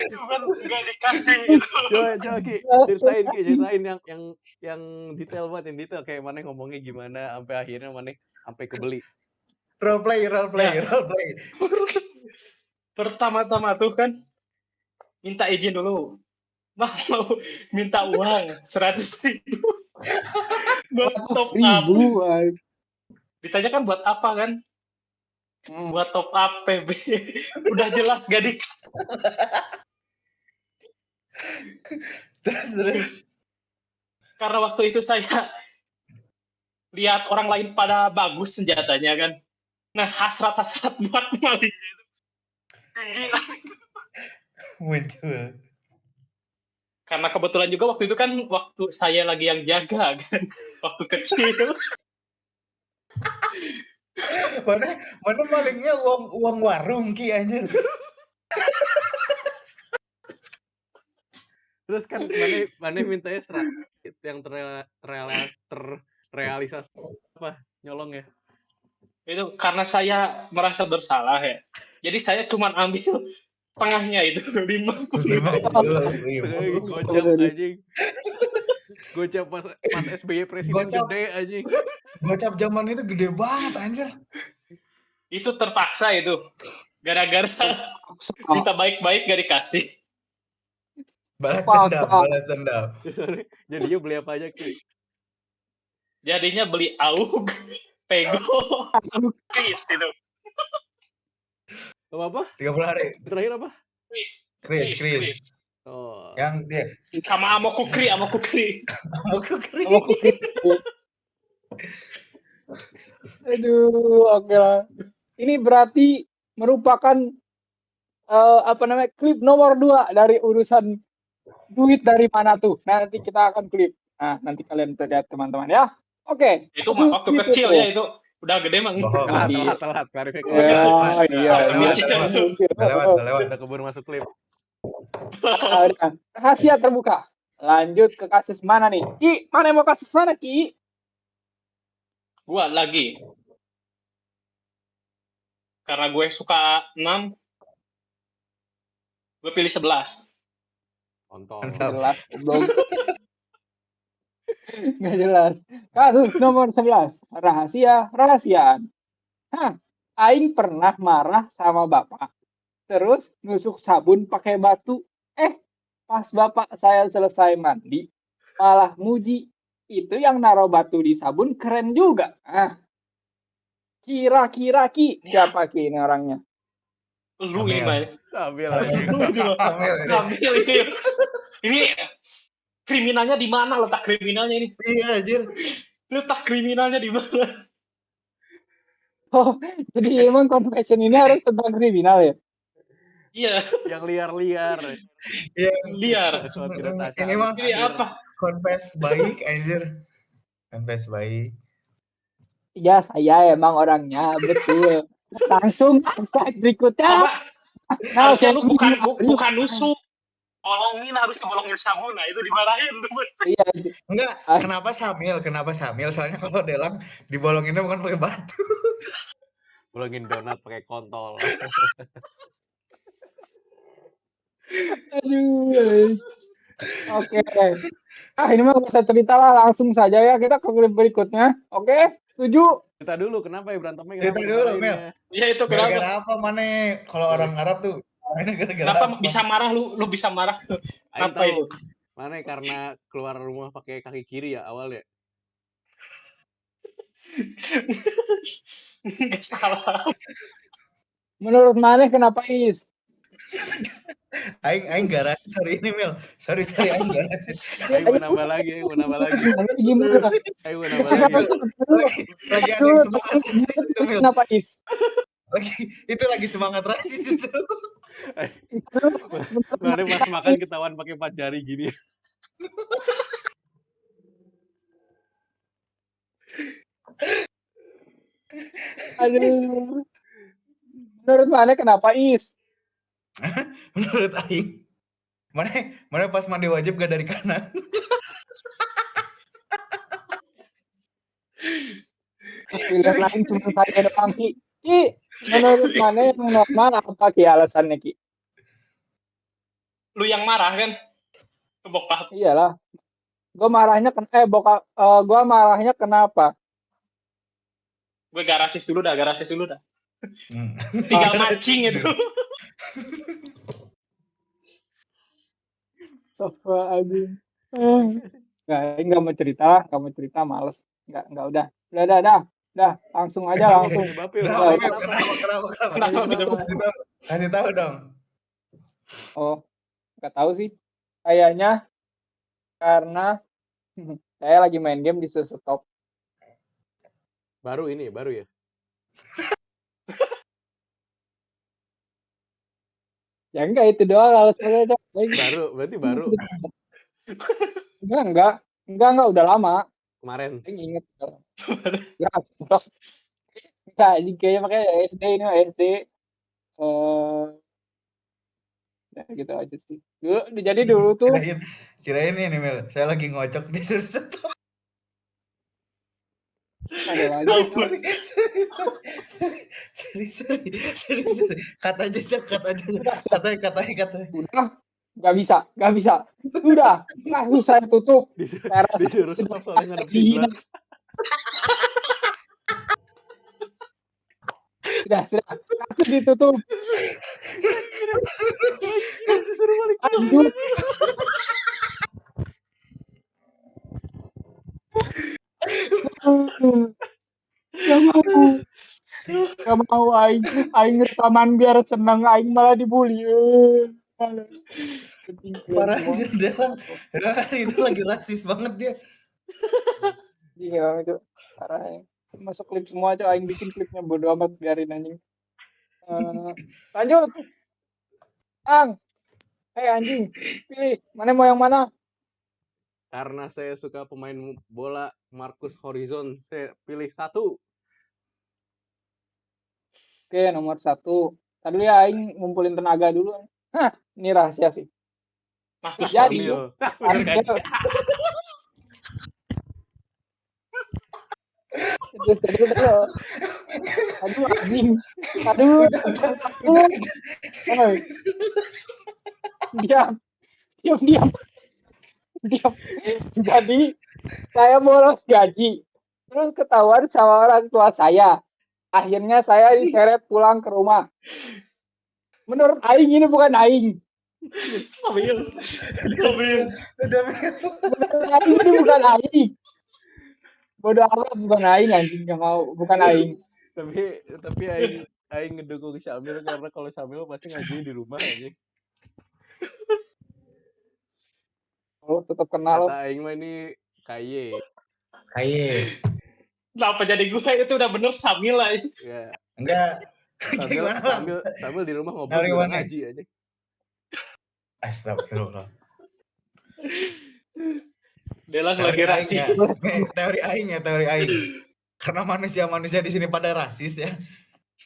Cuman nggak dikasih gitu. Coba Ki, ceritain yang detail banget, yang detail kayak mana ngomongnya gimana sampai akhirnya mana sampai kebeli. Role play. Pertama-tama tuh kan minta izin dulu. Mau minta uang 100.000. Buat top up. Ditanya kan buat apa kan? Buat top up PB. Udah jelas gak dikasih. Terus. Karena waktu itu saya lihat orang lain pada bagus senjatanya kan. Nah, hasrat buat malingnya itu tinggi. Muncul. Karena kebetulan juga waktu itu kan waktu saya lagi yang jaga kan. Waktu kecil. Mana malingnya uang warung Ki anjir. Terus kan mana mintanya yang terrealisasi apa nyolong ya? Itu karena saya merasa bersalah ya. Jadi saya cuma ambil tengahnya itu 50. Gocap anjing. Gocap pas SBY presiden gede anjing. Gocap zaman itu gede banget anjir. Itu terpaksa itu. Gara-gara minta baik-baik gak dikasih. Balas dendam. Jadinya beli apa aja, Ki? Jadinya beli AUG, Pego, Chris itu. Apa? 30 hari. Terakhir apa? Chris. Oh. Yang dia sama Amokukri. Aduh, oke lah. Ini berarti merupakan klip nomor 2 dari urusan duit dari mana tuh. Nanti kita akan klip. Nah, nanti kalian lihat teman-teman ya. Oke. Itu mah waktu kecil ya itu. Udah gede mah. Telat. Lewat. Udah keburu masuk klip. Rahasia terbuka. Lanjut ke kasus mana nih? Ki, mana yang mau kasus mana, Ki? Gua lagi. Karena gue suka 6, gue pilih 11. Kontol. Jelas, belum. Nggak jelas. Kasus nomor 11. Rahasiaan. Aing pernah marah sama bapak. Terus nusuk sabun pakai batu. Pas bapak saya selesai mandi, malah muji. Itu yang naruh batu di sabun keren juga. Kira-kira siapa Ki ini orangnya? Lu ini, Bay. Sambil Sambil ini. Ini kriminalnya di mana? Letak kriminalnya ini? Iya, anjir. Letak kriminalnya di mana? Oh, jadi emang confession ini harus tentang kriminal ya? Iya. Yang liar-liar. Iya. Liar. Ini mah Ini apa? confess baik, anjir. Confess baik. Iya, saya emang orangnya, betul. Langsung slide berikutnya. Apa? Nah, Harusnya lu bukan nusuk. Bolongin sabun. Nah, itu dimarahin tuh. Iya. Enggak, kenapa Samil? Soalnya kalau Delang dibolonginnya bukan pakai batu. Bolongin donat pakai kontol. Aduh. Oke. Ini mah gak usah cerita lah, langsung saja ya kita ke klip berikutnya. Oke, setuju? Cerita dulu kenapa ya berantemnya? Cerita dulu, Mel. Iya, itu Gara-gara apa mana? Kalau orang Arab tuh kenapa bisa marah lu bisa marah? Apa itu? Mana karena keluar rumah pakai kaki kiri ya awalnya? Nggak salah. Menurut Maneh kenapa Is? Aing gak rasis hari ini, Mel. Sorry, aing gak rasis. Aing mau nambah lagi. Gimana? Aing mau nambah lagi. Lagi ada yang semangat rasis itu, Mel. Kenapa Is? Lagi semangat rasis itu. Mana pas makan ketahuan pakai 4 jari gini. Aduh. Menurut Maneh kenapa Is? Menurut aing. Mana pas mandi wajib gak dari kanan. Pilihan lain cuma saya doang Ki. Menurut Maneh yang normal apa Ki alasannya Ki? Lu yang marah kan? Ke bokap. Iyalah. Gue marahnya gue marahnya kenapa? Gue gak rasis dulu dah. Tinggal mancing itu. Astagfirullahaladzim. Nggak mau cerita, males. Nggak udah, langsung aja. Kenapa? Kasih tahu dong. Oh, nggak tahu sih. Kayaknya karena saya lagi main game di stop. Baru ya? Ya enggak, itu doang alasannya. Berarti baru. Enggak, udah lama. Kemarin. Ingat. Enggak, ini kayaknya makanya SD. Ya gitu aja sih. Jadi dulu tuh. Kirain ini Mel, saya lagi ngocok disuruh stop. Ada lagi. Sorry. Kata aja. Udah, nggak bisa. Udah, langsung saya tutup. Disuruh stop soalnya ngadepin. Sudah, langsung ditutup. Lanjut. Gak mau aing rekaman biar seneng, aing malah dibully. Males. Parah aja Delang itu lagi rasis banget dia. Iya itu parah. Masuk klip semua aja, aing bikin klipnya, bodo amat, biarin anjing. Lanjut. Anjing, pilih mana mau yang mana? Karena saya suka pemain bola Marcus Horizon, saya pilih 1. Oke, nomor 1. Tadi ya aing ngumpulin tenaga dulu. Ini rahasia sih. Marcus Jadi Aduh anjing. Diam. Jadi saya bolos gaji. Terus ketahuan sama orang tua saya. Akhirnya saya diseret pulang ke rumah. Menurut aing ini bukan aing. Menurut aing ini bukan aing. Bodoh amat, bukan aing anjing, enggak mau, bukan aing. tapi aing ngedukung Syamil karena kalau Syamil pasti ngaji di rumah aja. Lo tetap kenal lo. Kata aing mah ini KY. Kenapa jadi gue? Itu udah bener Samil lah. Ya. Enggak. Gimana Bang? Sambil di rumah ngobrol juga ngaji aja. Astagfirullah. Delang lagi rasis. Teori aing. Karena manusia di sini pada rasis ya.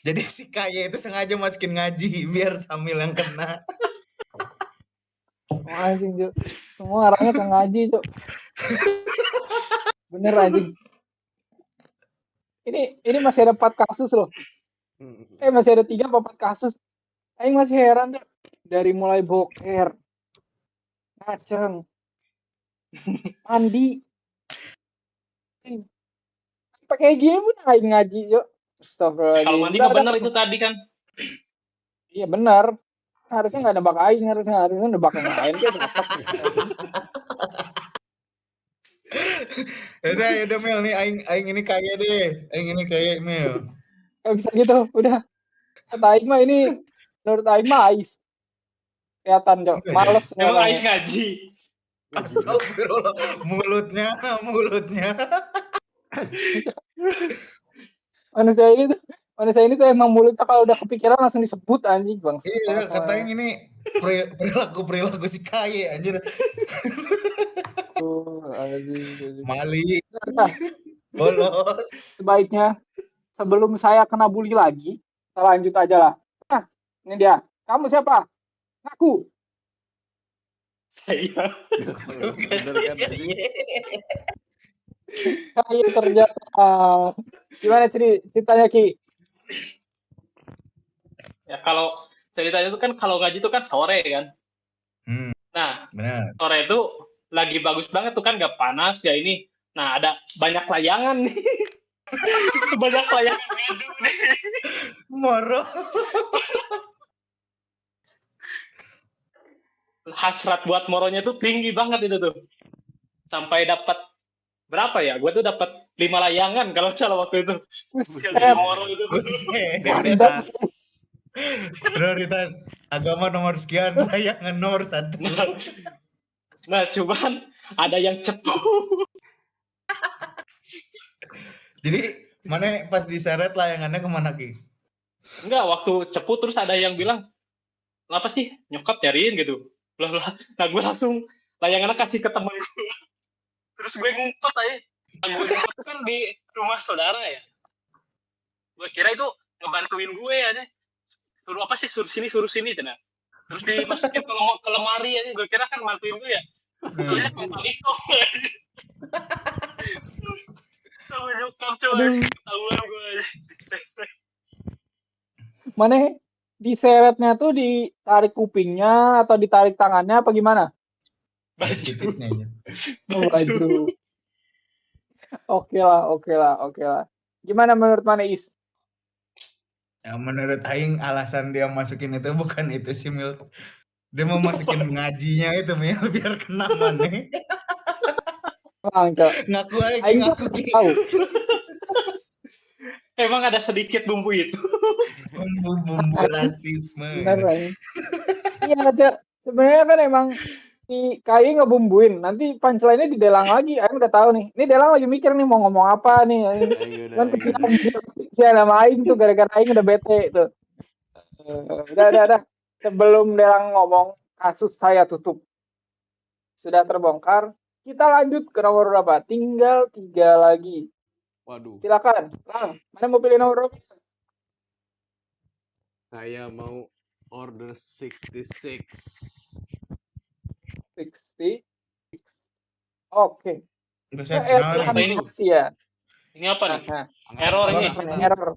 Jadi si Kaya itu sengaja masukin ngaji biar Samil yang kena. Oh, anjing, Cuk. Semua arahnya ke ngaji, Cuk. Bener anjing. Ini masih ada 4 kasus loh. Masih ada 3 atau 4 kasus. Aing masih heran, Cuk. Dari mulai boker, ngaceng, mandi. Pakai gini pun aing ngaji, Cuk. Astagfirullah. Kalau mandi mah bener itu tadi kan. Iya benar. Harusnya nggak nebak aing, harusnya nebak yang lain kayak nebak. Udah Mel nih aing ini kaya deh. Aing ini kaya Mel. Gak bisa gitu, udah. Kata aing mah ini menurut aing mah Ais. Kelihatan, Cok. Males. Emang Ais ngaji. Astagfirullah. Mulutnya. Manusia ini tuh emang mulutnya kalau udah kepikiran langsung disebut anjing bang. Iya, katanya ini perilaku si Kaya anjir. Anjing. Mali. Bolos. Sebaiknya sebelum saya kena bully lagi, kita lanjut aja lah. Nah, ini dia. Kamu siapa? Ngaku. Iya. Kaya ternyata. Gimana ceritanya Ki? Ya kalau ceritanya itu kan kalau ngaji itu kan sore kan. Nah, benar. Sore itu lagi bagus banget tuh kan, nggak panas nggak ini. Nah ada banyak layangan nih. Banyak layangan ngadu nih. Moro. Hasrat buat moronya tuh tinggi banget itu tuh. Sampai dapat berapa ya? Gue tuh dapat 5 layangan kalau salah waktu itu. Moro itu. Prioritas agama nomor sekian, layangan nomor 1. Nah, cuman ada yang cepu. Jadi mana pas diseret layangannya kemana Ki? Enggak, waktu cepu terus ada yang bilang, kenapa sih nyokap nyariin gitu. Nah gue langsung layangannya kasih ke temen gue. Terus gue ngumpet aja. Nah, gue ngumpet kan di rumah saudara ya. Gue kira itu ngebantuin gue aja. Suruh sini cina. Terus dimasukin ke lemari aja. Gue kira kan bantuin gue ya. Soalnya itu sama nyokap coba ketahuan gue aja. Mana diseretnya tuh ditarik kupingnya atau ditarik tangannya apa gimana? Baju. Oke lah. Gimana menurut mana Is? Ya, menurut aing alasan dia masukin itu bukan itu sih Mil. Dia mau masukin ngajinya itu Mil biar kena maneh. Ngaku aja tahu. Emang ada sedikit bumbu itu. Bumbu rasisme. Bener. Iya ada. Sebenarnya kan emang si Kai ngebumbuin. Nanti punchline-nya di Delang lagi. Aing udah tahu nih. Ini Delang lagi mikir nih mau ngomong apa nih. Kan kesian nama Aing tuh gara-gara Aing udah bete tuh. Udah. Sebelum Delang ngomong, kasus saya tutup. Sudah terbongkar. Kita lanjut ke nomor berapa? Tinggal 3 lagi. Waduh. Silakan. Lang, mana mau pilih nomor berapa? Saya mau order 66. 66. Oke. Ya. Ini apa nih? Error ini. Error.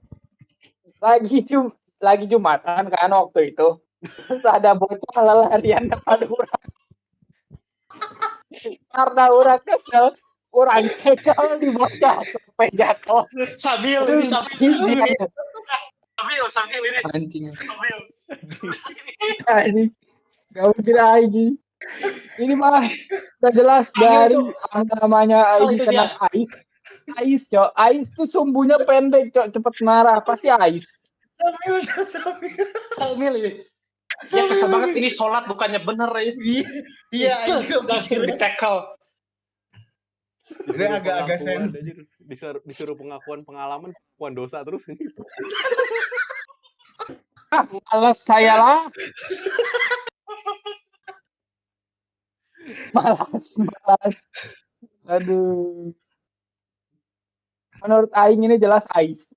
Lagi Jumatan kan waktu itu. Terus ada bocah larian depan orang. Karena orang kesel, orang cekal di bocah sampai jatuh. Sambil ini. Anjing. Ini gak mungkin lagi. Ini mah udah jelas dari namanya ini kena Ais. Ais, Cok. Ais tuh sumbunya pendek, Cok. Cepet marah. Pasti Ais. Samil ini. Ya kesel banget ini sholat bukannya bener ya. Iya, langsung di tackle. Dia agak sens. Disuruh pengakuan pengalaman, pengakuan dosa terus. Males saya lah. Malas. Aduh. Menurut Aing ini jelas Ais.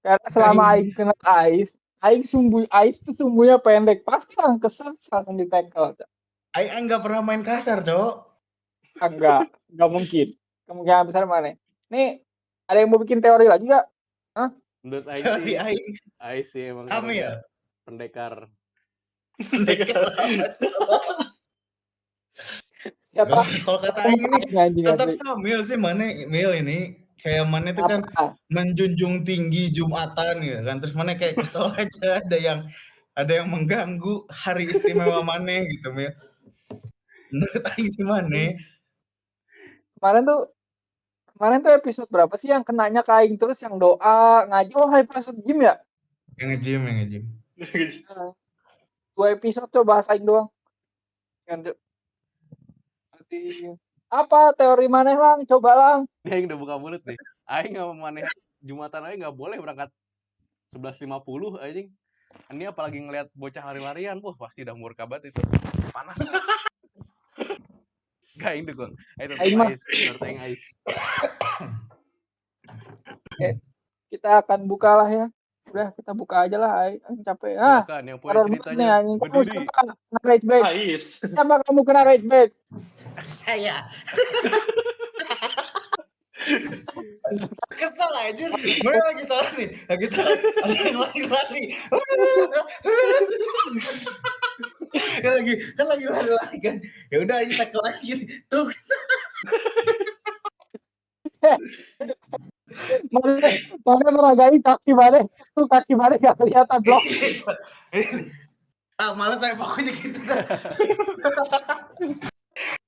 Karena selama Aing kenal Ais tuh sumbunya pendek. Pasti orang kesel langsung di tackle. Aing nggak pernah main kasar, Cok. Enggak mungkin. Kemungkinan besar mana? Nih, ada yang mau bikin teori lagi nggak? Hah? Menurut Aing sih emang kami ya? Pendekar. Ya, kalau kata Aing ini tetap Samil sih, mana Mil ini kayak mana itu kan menjunjung tinggi Jumatan ya kan, terus mana kayak kesel aja ada yang mengganggu hari istimewa mana gitu Mil. Menurut Aing sih mana? Kemarin tuh episode berapa sih yang kenanya ke Aing terus yang doa ngaji? Oh, episode gym ya? Yang nge-gym. 2 episode coba bahas Aing doang. Apa teori maneh lang? Coba lang. Dia udah buka mulut nih. Aing sama maneh Jumatan aja nggak boleh berangkat 11.50 anjing. Ini apalagi ngelihat bocah lari-larian, wah pasti udah murka banget itu. Panas. Gak ini Gong. Ais. Kita akan buka lah ya. Udah kita buka aja lah, Aing capek. Bukan, yang punya ceritanya berdiri. Kena rage bait. Kenapa kamu kena rage bait? Saya. Kesel aja. Mereka lagi sholat nih. Ada yang lari-lari. Kan lagi lari-lari kan. Ya udah aja tackle lagi. Tuh. Mana meragai kaki mana? Tuh kaki mana gak kelihatan blok. Malas saya pokoknya gitu dah.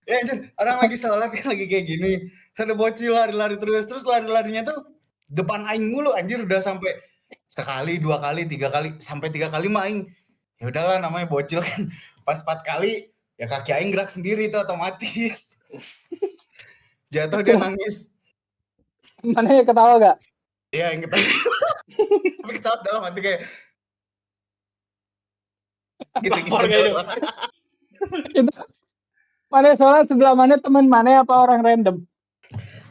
Ya anjir, orang lagi sholat kan lagi kayak gini. Ada bocil lari-lari terus lari-larinya tuh depan Aing mulu anjir, udah sampai sekali, 2 kali, 3 kali, sampai 3 kali mah Aing. Ya udahlah namanya bocil kan. Pas 4 kali ya kaki Aing gerak sendiri tuh otomatis. Jatuh dia nangis. Mana yang ketawa gak? Iya yang ketawa. Tapi ketawa dalam hati kayak gitu-gitu doang. Mana sholat sebelah mana teman mana apa orang random?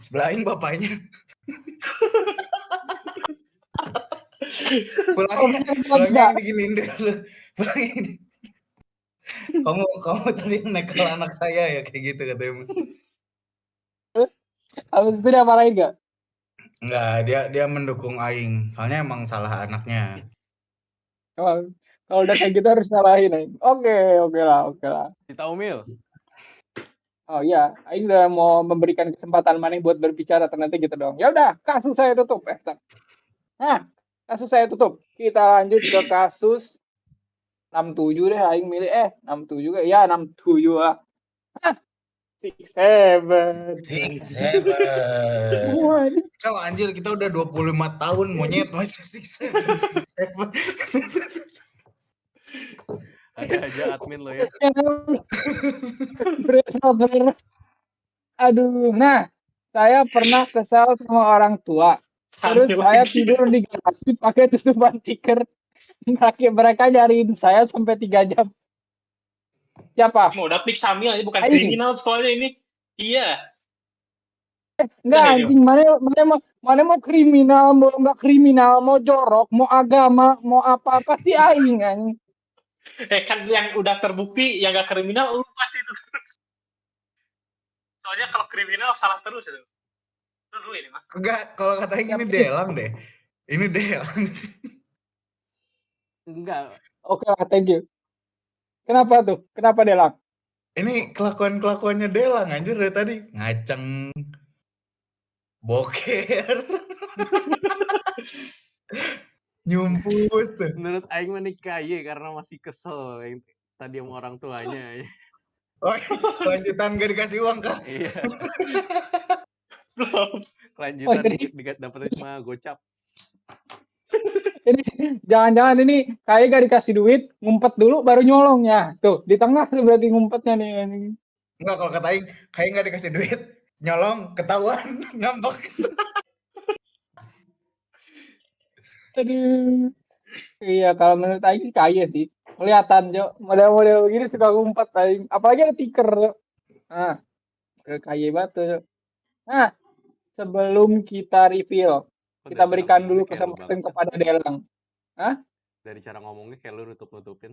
Sebelah Aing bapaknya. Pulangnya diginiin dulu. Pulangnya ini. Kamu tadi nekel anak saya ya kayak gitu katanya. Habis itu dia marahin gak? Enggak, dia mendukung Aing. Soalnya emang salah anaknya. Kalau udah kayak gitu harus salahin Aing. Oke lah. Si Taumil. Oh iya, Aing udah mau memberikan kesempatan Maneh buat berbicara ternyata gitu dong. Ya udah, kasus saya tutup. Nah, kasus saya tutup. Kita lanjut ke kasus 67 deh. Aing milih 67 juga. Ya 67 lah. 67. Cow anjir kita udah 25 tahun monyet masih 67. Ada aja admin lo ya. Aduh, nah saya pernah kesal sama orang tua. Terus saya tidur di garasi pakai tutupan tikar. Mereka nyariin saya sampai 3 jam. Siapa? Mau udah pick Samil aja bukan kriminal soalnya ini. Iya. Enggak anjing, mana mau kriminal, mau enggak kriminal, mau jorok, mau agama, mau apa pasti Aing anjing. Kan yang udah terbukti yang enggak kriminal lu pasti itu terus. Soalnya kalau kriminal salah terus itu. Lu ini mah. Enggak, kalau kata ini Delang deh. Ini Delang. Enggak. Oke lah, thank you. Kenapa tuh? Kenapa Delang? Ini kelakuannya Delang anjir dari tadi. Ngaceng. Boker. Nyumput. Menurut Aing menikah karena masih kesel yang tadi sama orang tuanya. Oh, lanjutan gak dikasih uang kah? Iya. kelanjutan dapetin sama gocap. Ini jangan-jangan ini kayak gak dikasih duit, ngumpet dulu baru nyolong ya. Tuh, di tengah tuh berarti ngumpetnya nih. Enggak, kalau kata Aing, kayak gak dikasih duit, nyolong, ketahuan, ngambek. Aduh. Iya, kalau menurut Aing kaya sih. Kelihatan, Jo. Model-model begini suka ngumpet Aing. Apalagi ada tiker, Jo. Nah, kaya banget tuh, Jo. Nah, sebelum kita reveal, kita berikan dulu kesempatan kepada Delang. Hah? Dari cara ngomongnya kayak lu nutup-nutupin.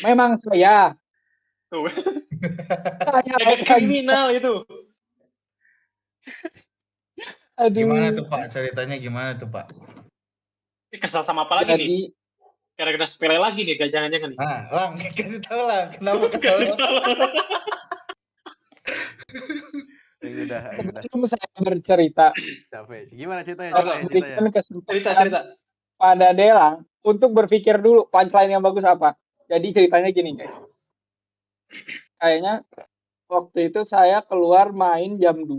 Memang saya. Tuh. Saya kriminal itu. Aduh. Gimana tuh Pak? Ceritanya gimana tuh Pak? Kesal sama apa lagi nih? Gara-gara sepele lagi nih, jangan-jangan nih. Nah, Lang, kasih tau lah. Kenapa kesal? Udah. Sebelum saya bercerita. Capek. Gimana ceritanya? Cerita. Pada Delang untuk berpikir dulu punchline yang bagus apa. Jadi ceritanya gini, guys. Kayaknya waktu itu saya keluar main jam 2.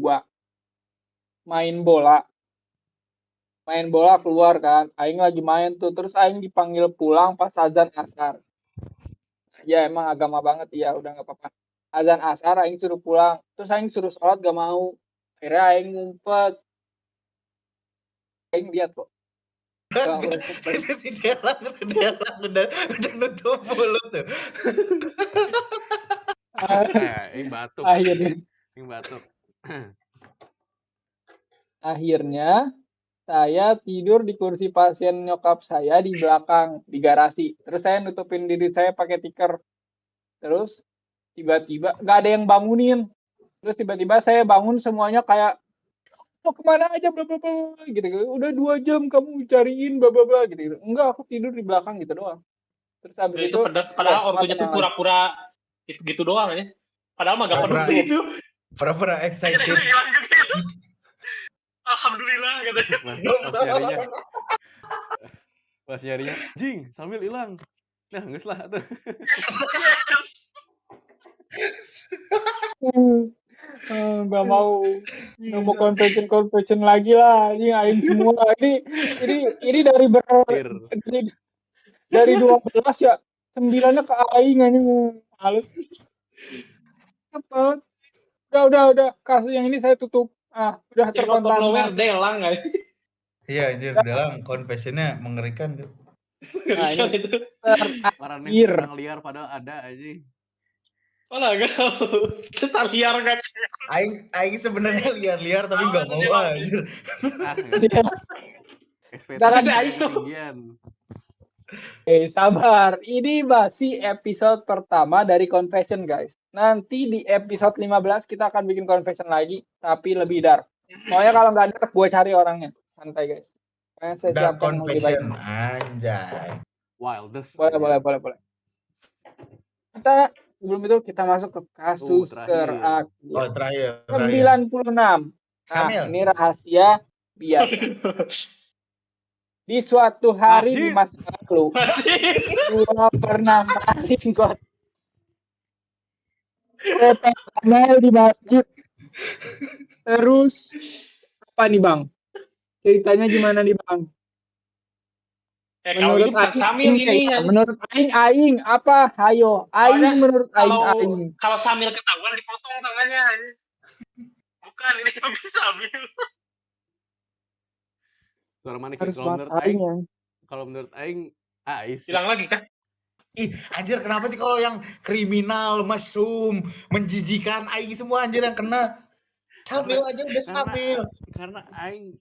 Main bola keluar kan. Aing lagi main tuh. Terus Aing dipanggil pulang pas azan asar. Ya emang agama banget ya. Udah gak apa-apa. Azan asar Aing suruh pulang. Terus Aing suruh sholat gak mau. Akhirnya Aing ngumpet. Aing lihat kok. Itu si Delang udah nutup mulut tuh. Ini batuk. Akhirnya saya tidur di kursi pasien nyokap saya di belakang di garasi. Terus saya nutupin diri saya pakai tikar. Terus tiba-tiba nggak ada yang bangunin. Terus tiba-tiba saya bangun semuanya kayak mau kemana aja bla bla bla gitu. Udah 2 jam kamu cariin bla bla bla gitu. Enggak, aku tidur di belakang gitu doang. Terus habis itu padahal ortunya tuh pura-pura gitu doang ya. Padahal mah gak perlu itu. Pura-pura excited. Alhamdulillah katanya. Pas nyarinya, jing, sambil hilang. Nah, geus lah tuh. Nggak mau confession lagi lah. Ini Aing semua. Ini dari 12 ya. 9-nya ke Aing aja males. Apa? Udah. Kasus yang ini saya tutup. Udah terkontaminasi. Delang guys. Iya, anjir, Delang confession-nya mengerikan tuh. Nah, ini itu. Terakhir. Orang liar padahal ada aja. Enggak. Kesal liar kan. Aing sebenarnya liar tapi enggak mau anjir. Sabar. Ini masih episode pertama dari confession, guys. Nanti di episode 15 kita akan bikin confession lagi, tapi lebih dark. Pokoknya kalau nggak dark, gue cari orangnya. Santai, guys. Dark confession, anjay. Wildest. Boleh. Kita sebelum itu kita masuk ke kasus terakhir. Terakhir. 96. Ini rahasia biasa. Di suatu hari di masa lalu, gua pernah main kotak amal di masjid. Terus apa nih Bang? Ceritanya gimana nih Bang? Menurut Samil ini ya. Menurut Aing apa? Hayo, Aing menurut Aing. Kalau Samil ketahuan dipotong tangannya. Bukan ini Samil. Suara manik kalau menurut Aing Ais hilang lagi kan? Ih, anjir kenapa sih kalau yang kriminal, mesum, menjijikan Aing semua anjir yang kena. Samil aja udah Samil. Karena Aing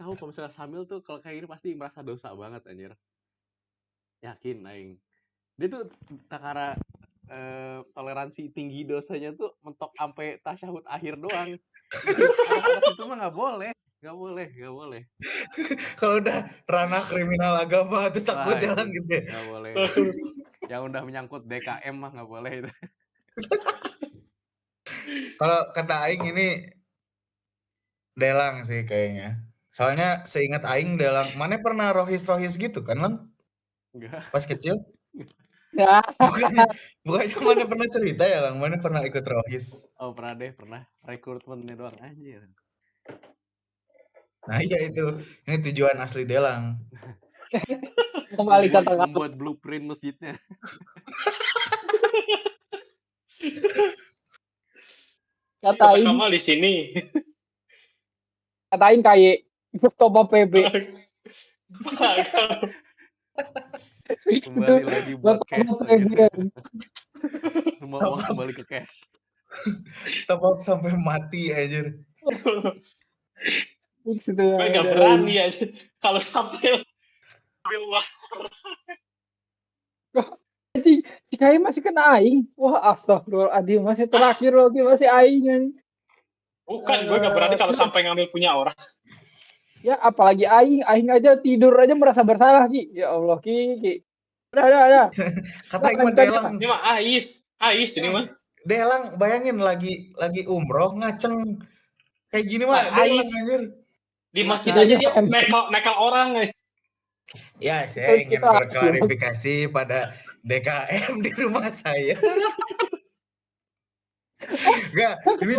tahu kalau misalnya Samil tuh kalau kayak gini pasti merasa dosa banget anjir. Yakin Aing. Dia tuh takara toleransi tinggi dosanya tuh mentok sampai tasyahud akhir doang. Itu mah nggak boleh. Kalau udah ranah kriminal agama tuh takut jalan gitu ya. Nggak boleh. Yang udah menyangkut DKM mah nggak boleh itu. Kalau kata Aing ini Delang sih kayaknya. Soalnya seingat Aing Delang, mana pernah rohis gitu kan Lang? Enggak. Pas kecil? Bukannya mana pernah cerita ya, Lang? Mana pernah ikut rohis? Oh, pernah. Rekrutmennya doang anjir. Nah, iya itu. Ini tujuan asli Delang. Kembali kata membuat blueprint masjidnya. Katain Kamal di sini. Katain kayak Topo PB. Kembali lagi buat cash. Semua uang kembali ke cash. Top up sampai mati aja. Gue gak berani aja kalau sampai ambil uang. Si Kai masih kena aing. Wah, astagfirullahaladzim, masih terakhir lagi masih aing. Bukan, gue gak berani kalau sampai ngambil punya orang. Ya, apalagi aing aja tidur aja merasa bersalah, Ki. Ya Allah, Ki. Udah. Kata Iqbal Delang. Ini mah Ais ini mah. Delang, bayangin lagi umroh ngaceng kayak gini mah Ais anjir. Di masjid aja dia nekel orang. Ya, saya ingin berklarifikasi pada DKM di rumah saya. Enggak, ini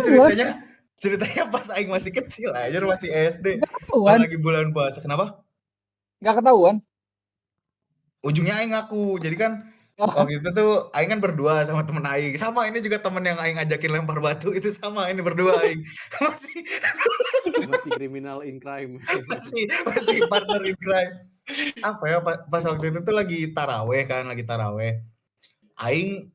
ceritanya pas Aing masih kecil aja, masih SD. Pas lagi bulan puasa. Kenapa? Nggak ketahuan. Ujungnya Aing ngaku. Jadi kan waktu itu tuh Aing kan berdua sama temen Aing. Sama ini juga temen yang Aing ngajakin lempar batu. Itu sama, ini berdua Aing. Masih criminal in crime. Masih partner in crime. Apa ya, pas waktu itu tuh lagi taraweh. Aing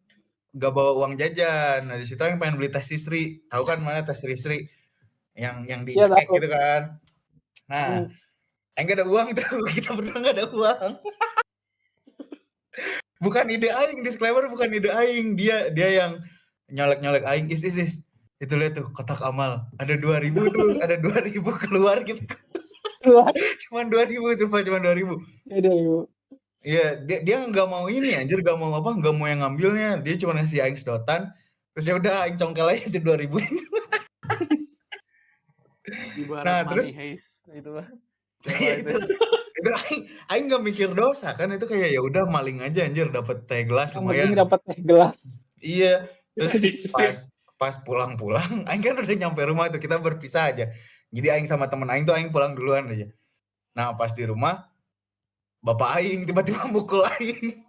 gak bawa uang jajan. Nah di situ Aing pengen beli tes istri. Tahu kan mana tes istri yang dicek gitu kan. Nah, Aing gak ada uang tuh. Kita berdua gak ada uang. Bukan ide Aing, disclaimer bukan ide Aing. Dia yang nyolek Aing. Is. Itu lihat tuh kotak amal. Ada 2.000 tuh, ada 2.000 keluar gitu. Cuman 2.000, sumpah cuma 2.000. Iya, dia nggak mau ini anjir, nggak mau yang ngambilnya. Dia cuma ngasih Aing sedotan. Terus ya udah Aing congkel aja itu 2.000. Nah, terus itu lah. itu Aing nggak mikir dosa kan, itu kayak ya udah maling aja anjir, dapat teh gelas lumayan. Dapat teh gelas. Iya. Terus pas pulang Aing kan udah nyampe rumah tuh, kita berpisah aja. Jadi Aing sama temen Aing tuh Aing pulang duluan aja. Nah, pas di rumah bapak Aing tiba-tiba mukul Aing.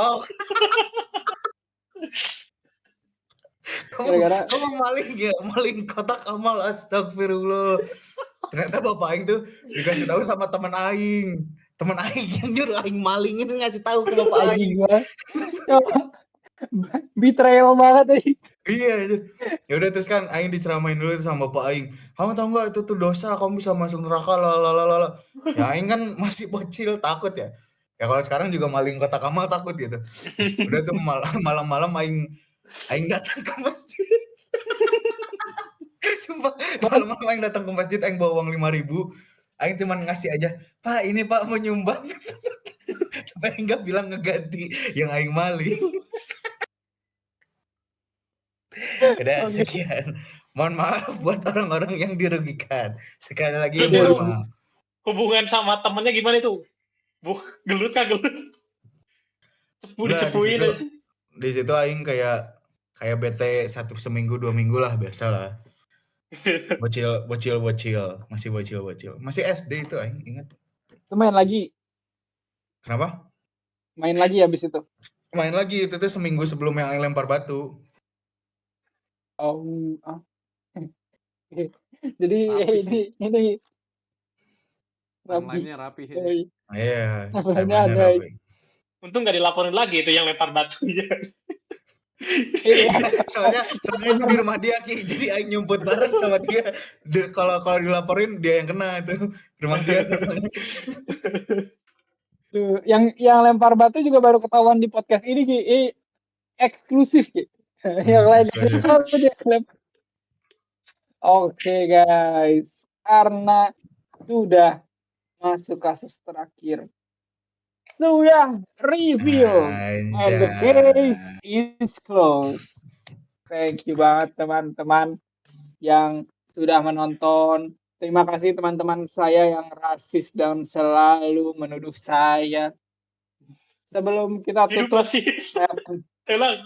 Oh. Kamu maling kotak amal, astagfirullah. Ternyata bapak Aing tuh dikasih tahu sama teman Aing yang nyuruh Aing maling itu, ngasih tahu ke bapak Aing. Betrayal banget nih. Iya, ya udah terus kan Aing diceramain dulu sama bapak Aing. Kamu tahu nggak itu tuh dosa, kamu bisa masuk neraka lah. Ya Aing kan masih bocil, takut ya. Ya kalau sekarang juga maling kotak amal takut gitu. Udah tuh malam-malam Aing datang ke masjid. Sumpah, malam-malam Aing datang ke masjid, Aing bawa uang 5.000. Aing cuma ngasih aja, Pak ini Pak mau nyumbang. Tapi Aing nggak bilang ngeganti yang Aing maling. Udah sekian. Mohon maaf buat orang-orang yang dirugikan. Sekali lagi mohon maaf. Hubungan sama temennya gimana itu? Gelut. Dicepuin aja. Di situ Aing kayak bete seminggu 2 minggu lah, biasa lah. Bocil, masih bocil. Masih SD itu Aing ingat. Itu main lagi. Kenapa? Main lagi habis itu. Main lagi itu tuh seminggu sebelum yang Aing lempar batu. Oh. Jadi ini rapi. Iya. Rapi. Untung nggak dilaporin lagi itu yang lempar batunya. soalnya itu di rumah dia Ki, jadi Aing nyumput bareng sama dia. Kalau dilaporin dia yang kena itu, rumah dia. Tuh, yang lempar batu juga baru ketahuan di podcast ini Ki. Eksklusif Ki. Yang lain Oke guys, karena sudah masuk kasus terakhir, sudah reveal, and the case is closed. Thank you banget teman-teman yang sudah menonton. Terima kasih teman-teman saya yang rasis dan selalu menuduh saya sebelum kita Hidup tutup, masih saya Lang.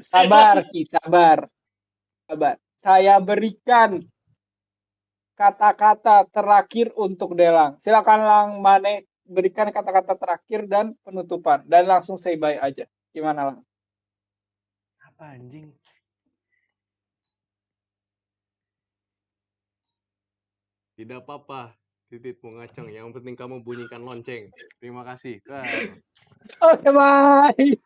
sabar, Ki, sabar. Saya berikan kata-kata terakhir untuk Delang. Silakan Lang, Mane, berikan kata-kata terakhir dan penutupan. Dan langsung say bye aja. Gimana Lang? Apa anjing? Tidak apa-apa, Titit mau ngaceng. Yang penting kamu bunyikan lonceng. Terima kasih. Oke, bye.